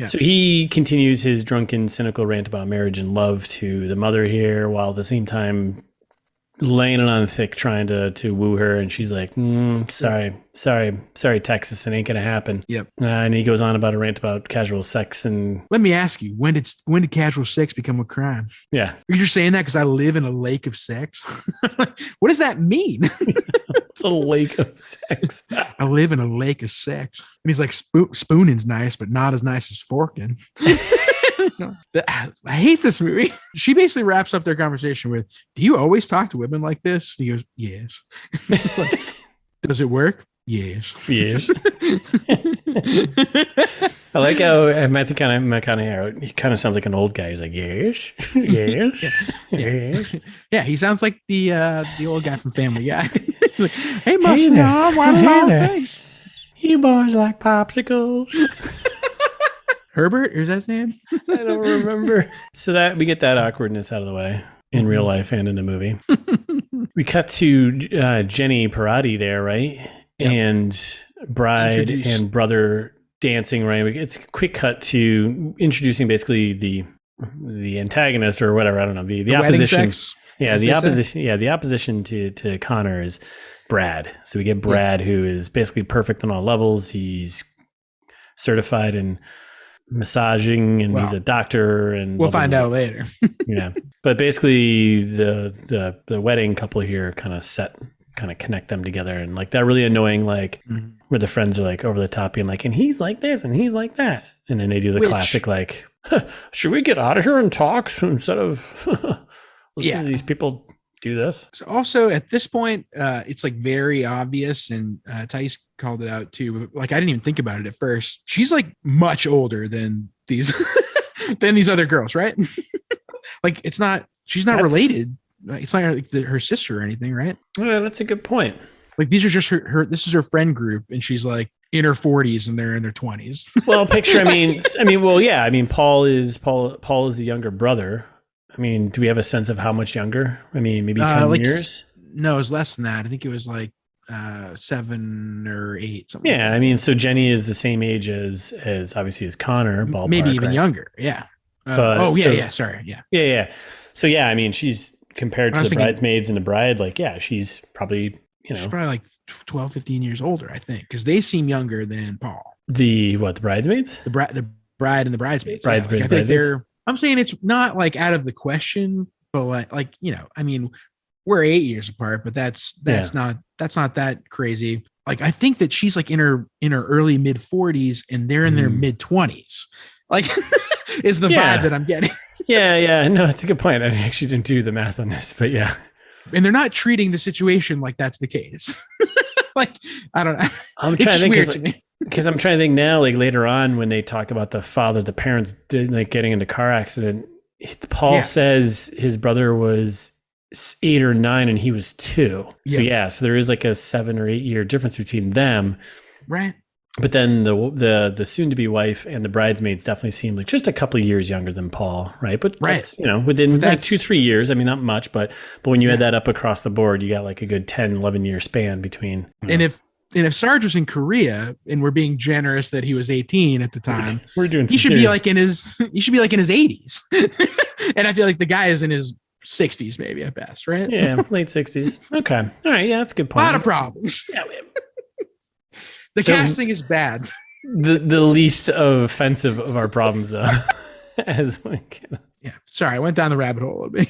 Speaker 2: So he continues his drunken, cynical rant about marriage and love to the mother here, while at the same time laying it on thick, trying to woo her, and she's like, sorry, Texas, it ain't gonna happen.
Speaker 1: Yep.
Speaker 2: And he goes on about a rant about casual sex. And
Speaker 1: let me ask you, when did casual sex become a crime?
Speaker 2: Yeah.
Speaker 1: You're just saying that because I live in a lake of sex? What does that mean?
Speaker 2: A lake of sex.
Speaker 1: I live in a lake of sex. And he's like, spooning's nice, but not as nice as forking. I hate this movie. She basically wraps up their conversation with, do you always talk to women like this? He goes, yes. Like, does it work? Yes.
Speaker 2: Yes. I like how Matthew McConaughey, he kind of sounds like an old guy. He's like, yes, yes, yes.
Speaker 1: Yeah, he sounds like the old guy from Family Guy. He's like, hey, Mom, why do all face?
Speaker 2: You boys like popsicles?
Speaker 1: Herbert, is that his name?
Speaker 2: I don't remember. So that we get that awkwardness out of the way in real life and in the movie. We cut to Jenny Parati there, right? Yep. And bride and brother dancing, right? It's a quick cut to introducing basically the antagonist or whatever. I don't know. The opposition. Yeah, the opposition. Yeah, the opposition to Connor is Brad. So we get Brad, who is basically perfect on all levels. He's certified in massaging, and he's a doctor, and
Speaker 1: we'll find out later.
Speaker 2: Yeah, but basically the wedding couple here kind of set kind of connect them together. And like that really annoying, like where the friends are like over the top being like, and he's like this and he's like that. And then they do the classic, like, should we get out of here and talk instead of listening to these people do this?
Speaker 1: So also at this point, it's like very obvious, and Thais called it out too. Like I didn't even think about it at first. She's like much older than these than these other girls, right? Like she's not related. It's not like her sister or anything, right?
Speaker 2: Yeah, that's a good point.
Speaker 1: Like these are just her. This is her friend group, and she's like in her 40s and they're in their 20s.
Speaker 2: Well, picture. Well, yeah. I mean, Paul is the younger brother. I mean, do we have a sense of how much younger? I mean, maybe 10 years?
Speaker 1: No, it was less than that. I think it was like 7 or 8. Something.
Speaker 2: Yeah,
Speaker 1: like
Speaker 2: I mean, so Jenny is the same age as obviously as Connor, ballpark,
Speaker 1: maybe even
Speaker 2: right?
Speaker 1: younger. Yeah. Sorry. Yeah.
Speaker 2: Yeah. So yeah, I mean, she's compared to the bridesmaids and the bride. Like, yeah, she's probably
Speaker 1: she's probably like 12, 15 years older, I think, because they seem younger than Paul.
Speaker 2: The bridesmaids?
Speaker 1: The bride and the bridesmaids.
Speaker 2: Bridesmaids.
Speaker 1: Yeah, like, I think I'm saying it's not like out of the question, but like I mean, we're 8 years apart, but that's not that crazy. Like I think that she's like in her early mid 40s and they're in their mid 20s. Like is the vibe that I'm getting. Yeah.
Speaker 2: No, it's a good point. I actually didn't do the math on this, but yeah.
Speaker 1: And they're not treating the situation like that's the case. Like I don't know.
Speaker 2: I'm trying to think because I'm trying to think now, like later on when they talk about the parents like getting into car accident, Paul says his brother was 8 or 9 and he was 2. So so there is like a 7 or 8 year difference between them.
Speaker 1: Right.
Speaker 2: But then the soon to be wife and the bridesmaids definitely seem like just a couple of years younger than Paul, right? But that's, within like 2-3 years. I mean, not much, but when you add that up across the board, you got like a good 10-11 year span between.
Speaker 1: And if Sarge was in Korea and we're being generous that he was 18 at the time,
Speaker 2: he
Speaker 1: should be like in his 80s. And I feel like the guy is in his 60s maybe at best, right?
Speaker 2: Yeah, late 60s. Okay. All right. Yeah, that's a good point.
Speaker 1: A lot of problems. Yeah. The casting is bad.
Speaker 2: The least offensive of our problems, though.
Speaker 1: Yeah. Sorry, I went down the rabbit hole a little bit,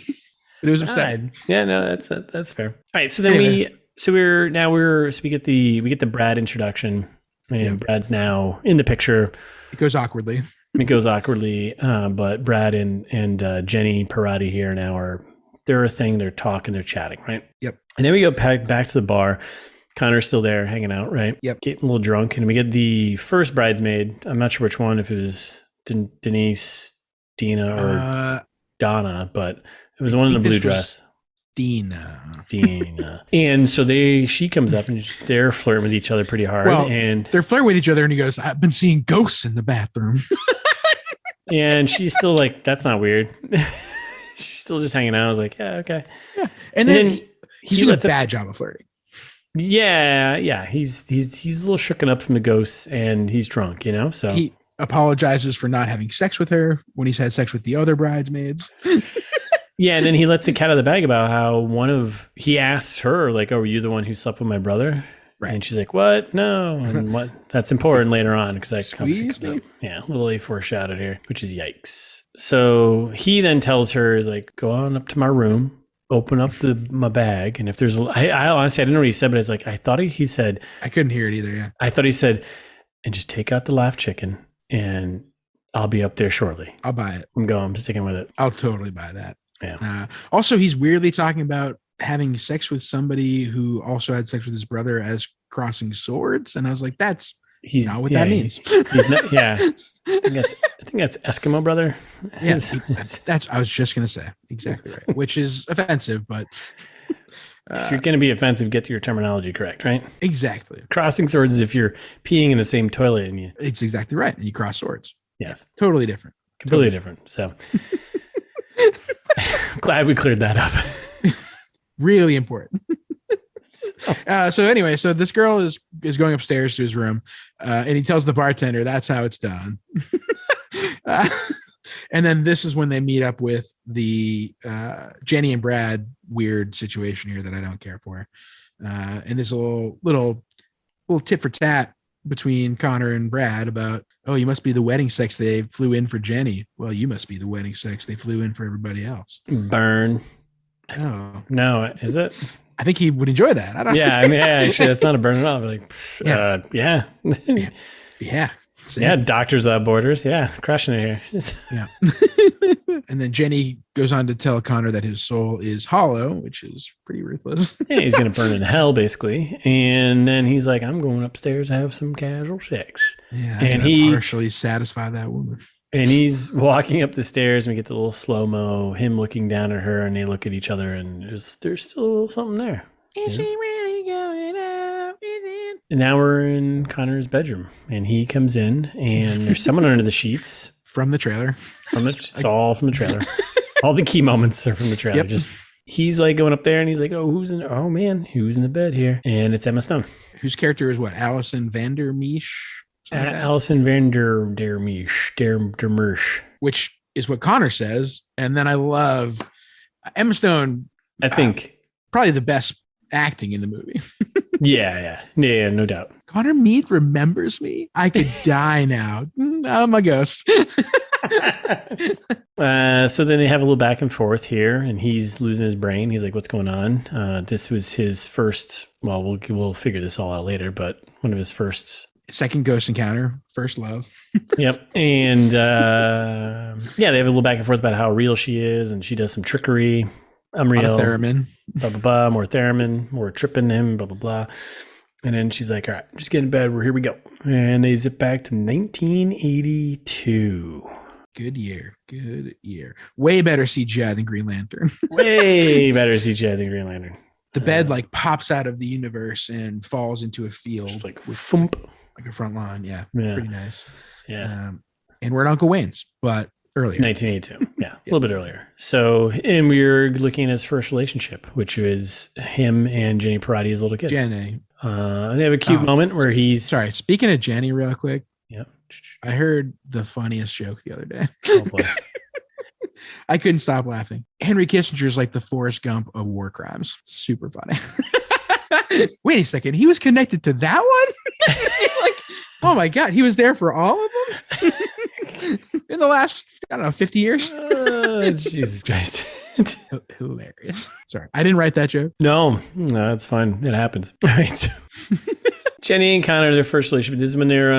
Speaker 1: but it was upsetting.
Speaker 2: Yeah, no, that's fair. All right. So then we get the Brad introduction, and Brad's now in the picture.
Speaker 1: It goes awkwardly.
Speaker 2: But Brad and Jenny Parati here now they're a thing. They're talking. They're chatting. Right.
Speaker 1: Yep.
Speaker 2: And then we go back to the bar. Connor's still there hanging out, right?
Speaker 1: Yep.
Speaker 2: Getting a little drunk. And we get the first bridesmaid. I'm not sure which one, if it was Denise, Dina, or Donna, but it was the one in the blue dress.
Speaker 1: Dina.
Speaker 2: And so she comes up and they're flirting with each other pretty hard.
Speaker 1: Well,
Speaker 2: and
Speaker 1: they're flirting with each other and he goes, I've been seeing ghosts in the bathroom.
Speaker 2: And she's still like, that's not weird. She's still just hanging out. I was like, yeah, okay.
Speaker 1: Yeah. And then he's doing a bad job of flirting.
Speaker 2: Yeah. He's a little shooken up from the ghosts and he's drunk, so
Speaker 1: he apologizes for not having sex with her when he's had sex with the other bridesmaids.
Speaker 2: Yeah. And then he lets the cat out of the bag about how he asks her like, oh, were you the one who slept with my brother? Right. And she's like, what? No. And what? That's important later on because that comes up. Yeah. A little foreshadowed here, which is yikes. So he then tells her, is like, go on up to my room. Open up my bag, and if there's I honestly I didn't know what he said, but it's like I thought he said
Speaker 1: I couldn't hear it either. Yeah,
Speaker 2: I thought he said, and just take out the live chicken, and I'll be up there shortly.
Speaker 1: I'll buy it.
Speaker 2: I'm sticking with it.
Speaker 1: I'll totally buy that.
Speaker 2: Yeah.
Speaker 1: Also, he's weirdly talking about having sex with somebody who also had sex with his brother as crossing swords, and I was like, that's not what that means.
Speaker 2: He's not. Yeah, I think that's Eskimo brother.
Speaker 1: Yeah, that's. I was just gonna say exactly right, which is offensive, but
Speaker 2: if you're gonna be offensive, get your terminology correct, right?
Speaker 1: Exactly.
Speaker 2: Crossing swords is if you're peeing in the same toilet and you.
Speaker 1: It's exactly right, and you cross swords.
Speaker 2: Yes,
Speaker 1: totally different.
Speaker 2: Completely different. So glad we cleared that up.
Speaker 1: Really important. So anyway, so this girl is going upstairs to his room, and he tells the bartender that's how it's done. And then this is when they meet up with the Jenny and Brad weird situation here that I don't care for. And there's a little tit for tat between Connor and Brad about, oh, you must be the wedding sex they flew in for Jenny. Well, you must be the wedding sex they flew in for everybody else.
Speaker 2: Burn.
Speaker 1: Oh
Speaker 2: no, is it?
Speaker 1: I think he would enjoy that. I don't.
Speaker 2: Yeah, I mean, actually, that's not a burn at all. Like, yeah.
Speaker 1: Yeah.
Speaker 2: Yeah, doctors without borders. Yeah, crushing it here.
Speaker 1: Yeah. And then Jenny goes on to tell Connor that his soul is hollow, which is pretty ruthless.
Speaker 2: Yeah, he's going to burn in hell, basically. And then he's like, I'm going upstairs to have some casual sex.
Speaker 1: Yeah,
Speaker 2: and he
Speaker 1: partially satisfy that woman.
Speaker 2: And he's walking up the stairs, and we get the little slow-mo, him looking down at her, and they look at each other, and there's still a little something there.
Speaker 1: Is she really going out with him?
Speaker 2: And now we're in Connor's bedroom, and he comes in, and there's someone under the sheets.
Speaker 1: From the trailer.
Speaker 2: It's all from the trailer. All the key moments are from the trailer.
Speaker 1: Yep.
Speaker 2: He's like going up there, and he's like, who's in the bed here? And it's Emma Stone.
Speaker 1: Whose character is what? Allison Vandermeesh?
Speaker 2: Allison Vandermeesh.
Speaker 1: Which is what Connor says. And then I love Emma Stone.
Speaker 2: I think
Speaker 1: probably the best acting in the movie.
Speaker 2: Yeah, no doubt.
Speaker 1: Connor Mead remembers me. I could die now. I'm a ghost.
Speaker 2: So then they have a little back and forth here, and he's losing his brain. He's like, what's going on? This was his first, well, we'll figure this all out later, but one of his
Speaker 1: second ghost encounter, first love.
Speaker 2: Yep. And they have a little back and forth about how real she is, and she does some trickery. I'm real.
Speaker 1: Theremin.
Speaker 2: Blah, blah, blah. More theremin. More tripping him. Blah, blah, blah. And then she's like, all right, just get in bed. Here we go. And they zip back to 1982.
Speaker 1: Good year. Way better CGI than Green Lantern.
Speaker 2: Way better CGI than Green Lantern.
Speaker 1: The bed pops out of the universe and falls into a field.
Speaker 2: Just like thump.
Speaker 1: Like a front lawn. Yeah. Pretty nice.
Speaker 2: Yeah.
Speaker 1: And we're at Uncle Wayne's, but earlier.
Speaker 2: 1982. Yeah. A little bit earlier. So, and we were looking at his first relationship, which was him and Jenny Parati as little kids.
Speaker 1: Jenny.
Speaker 2: They have a cute moment where he's...
Speaker 1: Sorry. Speaking of Jenny real quick.
Speaker 2: Yep.
Speaker 1: I heard the funniest joke the other day.
Speaker 2: Oh, boy.
Speaker 1: I couldn't stop laughing. Henry Kissinger is like the Forrest Gump of war crimes. Super funny. Wait a second. He was connected to that one? Oh my God. He was there for all of them? In the last, 50 years?
Speaker 2: Jesus Christ.
Speaker 1: Hilarious. Sorry. I didn't write that joke.
Speaker 2: No, that's fine. It happens. All right. So Jenny and Connor, their first relationship. This is when they're,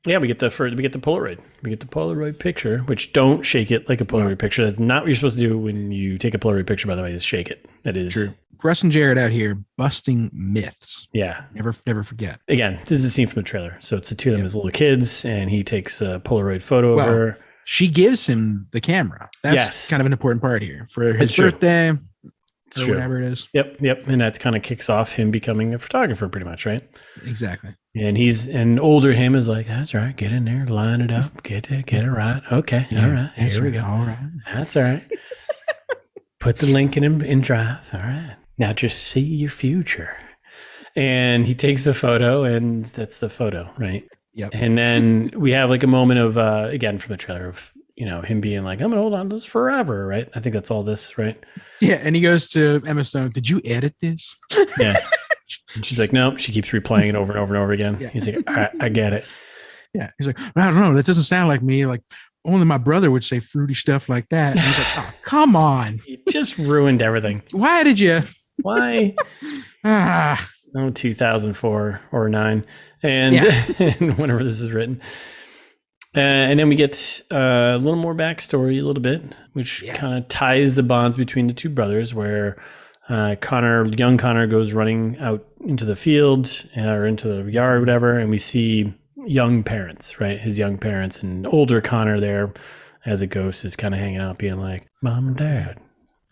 Speaker 2: we get the Polaroid. We get the Polaroid picture, which don't shake it like a Polaroid picture. That's not what you're supposed to do when you take a Polaroid picture, by the way, is shake it. That is
Speaker 1: true. Russ and Jared out here busting myths.
Speaker 2: Yeah.
Speaker 1: Never forget.
Speaker 2: Again, this is a scene from the trailer. So it's the two of them as little kids, and he takes a Polaroid photo of her.
Speaker 1: She gives him the camera. That's kind of an important part here. For his birthday, or whatever it is.
Speaker 2: Yep. And that kind of kicks off him becoming a photographer pretty much, right?
Speaker 1: Exactly.
Speaker 2: And older him is like, that's all right. Get in there, line it up, get it right. Okay. Yeah, all right. Here we go.
Speaker 1: All right.
Speaker 2: That's all right. Put the link in Drive. All right. Now just see your future. And he takes the photo, and that's the photo, right?
Speaker 1: Yep.
Speaker 2: And then we have like a moment of, again, from the trailer of, him being like, I'm going to hold on to this forever, right? I think that's all this, right?
Speaker 1: Yeah. And he goes to Emma Stone, did you edit this?
Speaker 2: Yeah. And she's like, no. She keeps replaying it over and over and over again. Yeah. He's like, I get it.
Speaker 1: Yeah. He's like, I don't know. That doesn't sound like me. Like, only my brother would say fruity stuff like that. And he's like, oh, come on.
Speaker 2: You just ruined everything.
Speaker 1: Why did you?
Speaker 2: Why? 2004 or 9. And, and whenever this is written. And then we get a little more backstory, a little bit, which kind of ties the bonds between the two brothers, where young Connor goes running out into the field or into the yard, whatever, and we see young parents, right? His young parents, and older Connor there as a ghost is kind of hanging out, being like, Mom and Dad.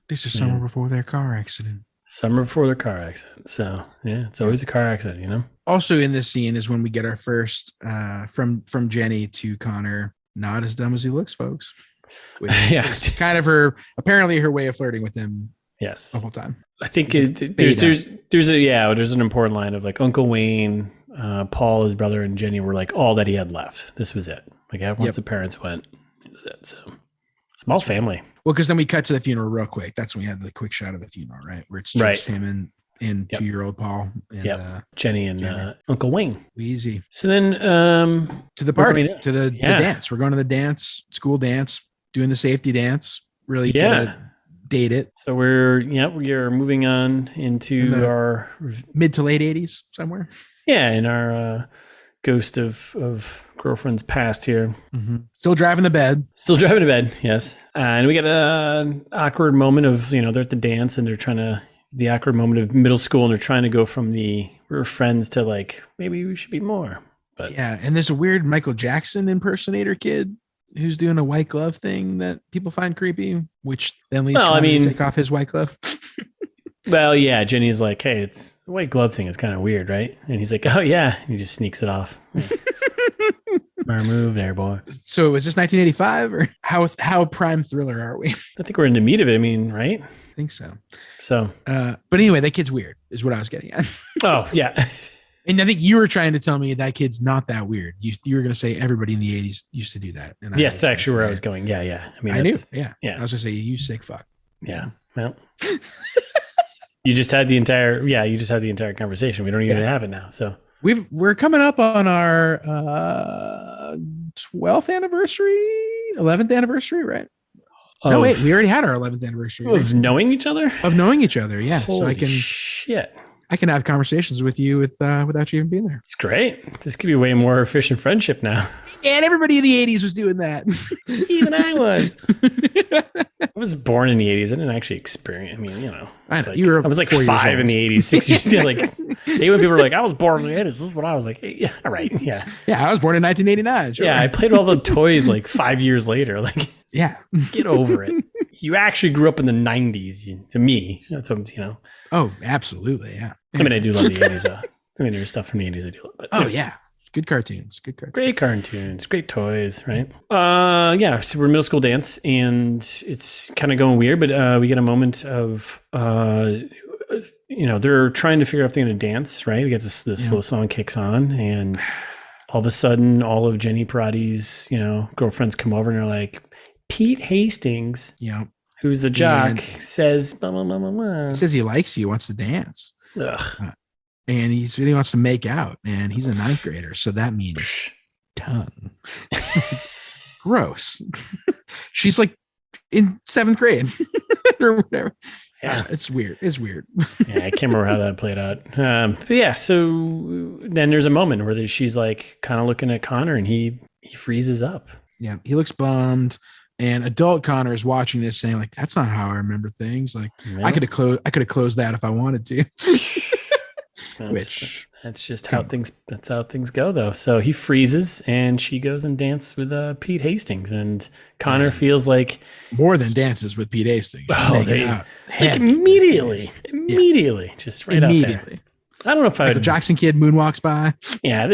Speaker 1: This is summer before their car accident.
Speaker 2: Summer before their car accident. So yeah, it's always a car accident,
Speaker 1: Also in this scene is when we get our first from Jenny to Connor, not as dumb as he looks, folks. Which is kind of apparently her way of flirting with him.
Speaker 2: Yes,
Speaker 1: the whole time.
Speaker 2: I think there's an important line of like Uncle Wayne, Paul, his brother, and Jenny were like all that he had left. This was it. Like once the parents went, is it. So small family. Well,
Speaker 1: because then we cut to the funeral real quick. That's when we had the quick shot of the funeral, right? Where it's just him and 2-year-old Paul and
Speaker 2: Jenny and Uncle Wayne.
Speaker 1: Easy.
Speaker 2: So then
Speaker 1: to the party, to the dance. We're going to the dance, school dance, doing the safety dance. Really date it.
Speaker 2: So we are moving on into our
Speaker 1: mid to late 80s somewhere.
Speaker 2: Yeah, in our ghost of girlfriend's past here.
Speaker 1: Mm-hmm. Still driving to bed.
Speaker 2: Yes. And we get an awkward moment of, they're at the dance and they're trying to, the awkward moment of middle school, and they're trying to go from we're friends to like, maybe we should be more. But
Speaker 1: yeah, and there's a weird Michael Jackson impersonator kid who's doing a white glove thing that people find creepy, which then leads to take off his white glove.
Speaker 2: Well, yeah, Jenny's like, hey, it's the white glove thing is kind of weird, right? And he's like, oh, yeah. And he just sneaks it off. Our move there, boy.
Speaker 1: So is this 1985 or how prime thriller are we?
Speaker 2: I think we're in the meat of it. I mean, right?
Speaker 1: I think so.
Speaker 2: So,
Speaker 1: but anyway, that kid's weird is what I was getting at.
Speaker 2: Oh, yeah.
Speaker 1: And I think you were trying to tell me that kid's not that weird. You were going to say everybody in the 80s used to do that. And
Speaker 2: yes, that's actually where I was going. Yeah, yeah.
Speaker 1: I mean, I knew. Yeah. I was going to say, you sick fuck.
Speaker 2: Yeah. Well, you just had the entire conversation. We don't even have it now. So
Speaker 1: we're coming up on our 12th anniversary, 11th anniversary, right? No, wait, we already had our 11th anniversary.
Speaker 2: Of knowing each other?
Speaker 1: Of knowing each other, yeah.
Speaker 2: Holy
Speaker 1: so I can have conversations with you without you even being there.
Speaker 2: It's great. This could be way more efficient friendship now.
Speaker 1: And everybody in the 80s was doing that.
Speaker 2: Even I was. I was born in the 80s. I didn't actually experience. I mean,
Speaker 1: I was like
Speaker 2: 5 in the 80s, 6 years. Like, when people were like, I was born in the 80s. This is what I was like. Hey, yeah, all right. Yeah.
Speaker 1: Yeah, I was born in 1989. Sure.
Speaker 2: Yeah, I played all the toys like 5 years later. Like,
Speaker 1: yeah.
Speaker 2: Get over it. You actually grew up in the 90s. To me, that's what,
Speaker 1: Oh, absolutely. Yeah.
Speaker 2: I mean, I do love the 80s. I mean, there's stuff from the 80s I do love. But
Speaker 1: yeah. Good cartoons.
Speaker 2: Great cartoons. Great toys, right? Yeah, so we're middle school dance, and it's kind of going weird, but we get a moment of, they're trying to figure out if they're going to dance, right? We get this slow song kicks on, and all of a sudden, all of Jenny Parati's, girlfriends come over and they're like, Pete Hastings, who's a jock, says, blah, blah, blah, blah, blah.
Speaker 1: He says he likes you, wants to dance.
Speaker 2: Ugh.
Speaker 1: And he wants to make out, and he's a 9th grader, so that means tongue. Gross. She's like in 7th grade or whatever. Yeah, it's weird. Yeah,
Speaker 2: I can't remember how that played out. But yeah, so then there's a moment where she's like kind of looking at Connor, and he freezes up.
Speaker 1: Yeah, he looks bummed. And adult Connor is watching this, saying, like, "That's not how I remember things. Like, yeah. I could have closed that if I wanted to."
Speaker 2: That's just how things go, though. So he freezes, and she goes and dances with Pete Hastings, and Connor feels like
Speaker 1: more than dances with Pete Hastings.
Speaker 2: Oh, immediately, just right immediately. Out there. I don't know if
Speaker 1: Michael Jackson kid moonwalks by.
Speaker 2: Yeah.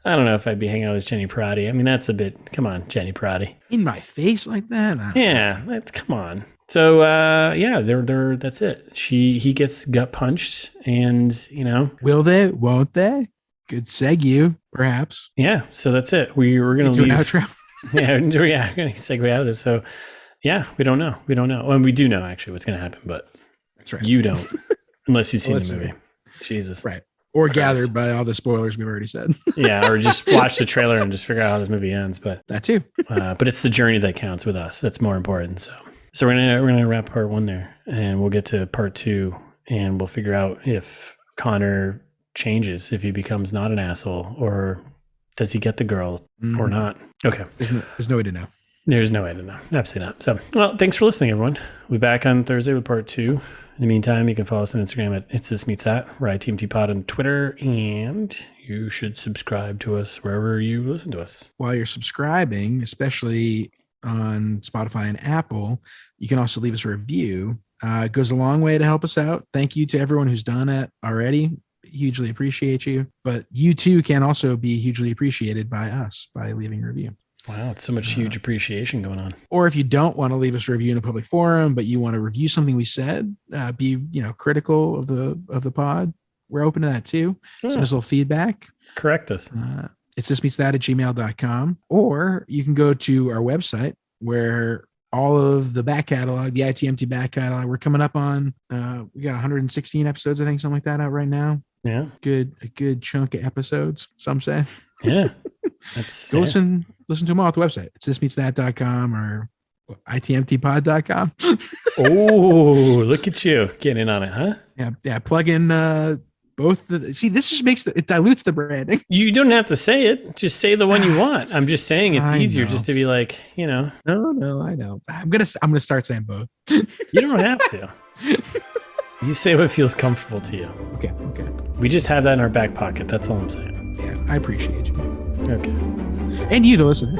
Speaker 2: I don't know if I'd be hanging out with Jenny Parati. I mean, that's a bit. Come on, Jenny Parati.
Speaker 1: In my face like that?
Speaker 2: Yeah, come on. So they're that's it. He gets gut punched, and
Speaker 1: will they? Won't they? Good segue, perhaps.
Speaker 2: Yeah. So that's it. We're gonna leave.
Speaker 1: An outro.
Speaker 2: We're gonna segue out of this. So yeah, we don't know. Well, we do know actually what's gonna happen, but
Speaker 1: that's right.
Speaker 2: You don't, unless you've seen the movie. Jesus.
Speaker 1: Right. Or gathered by all the spoilers we've already said.
Speaker 2: Yeah, or just watch the trailer and just figure out how this movie ends. But
Speaker 1: that too.
Speaker 2: But it's the journey that counts with us. That's more important. So we're gonna wrap part 1 there, and we'll get to part 2, and we'll figure out if Connor changes, if he becomes not an asshole, or does he get the girl or not. Okay.
Speaker 1: There's no way to know.
Speaker 2: There's no way to know. Absolutely not. So, well, thanks for listening, everyone. We'll be back on Thursday with part 2. In the meantime, you can follow us on Instagram at It's This Meets That. We're ITMTPod on Twitter, and you should subscribe to us wherever you listen to us.
Speaker 1: While you're subscribing, especially on Spotify and Apple, you can also leave us a review. It goes a long way to help us out. Thank you to everyone who's done it already. Hugely appreciate you. But you too can also be hugely appreciated by us by leaving a review.
Speaker 2: Wow, it's so much huge appreciation going on.
Speaker 1: Or if you don't want to leave us a review in a public forum, but you want to review something we said, be critical of the pod, we're open to that too. Send us a little feedback.
Speaker 2: Correct us.
Speaker 1: It's thismeetsthat@gmail.com. Or you can go to our website where all of the back catalog, the ITMT back catalog, we're coming up on, we got 116 episodes, I think, something like that out right now.
Speaker 2: Yeah.
Speaker 1: A good chunk of episodes, some say.
Speaker 2: Yeah.
Speaker 1: Listen to them all at the website. It's thismeetsthat.com or itmtpod.com.
Speaker 2: Oh, look at you getting in on it, huh?
Speaker 1: Yeah. Plug in both. See, this just makes it dilutes the branding.
Speaker 2: You don't have to say it. Just say the one you want. I'm just saying it's easier just to be like,
Speaker 1: No, I know. I'm gonna start saying both.
Speaker 2: You don't have to. You say what feels comfortable to you.
Speaker 1: Okay.
Speaker 2: We just have that in our back pocket. That's all I'm saying.
Speaker 1: Yeah, I appreciate you.
Speaker 2: Okay.
Speaker 1: And you, the listener.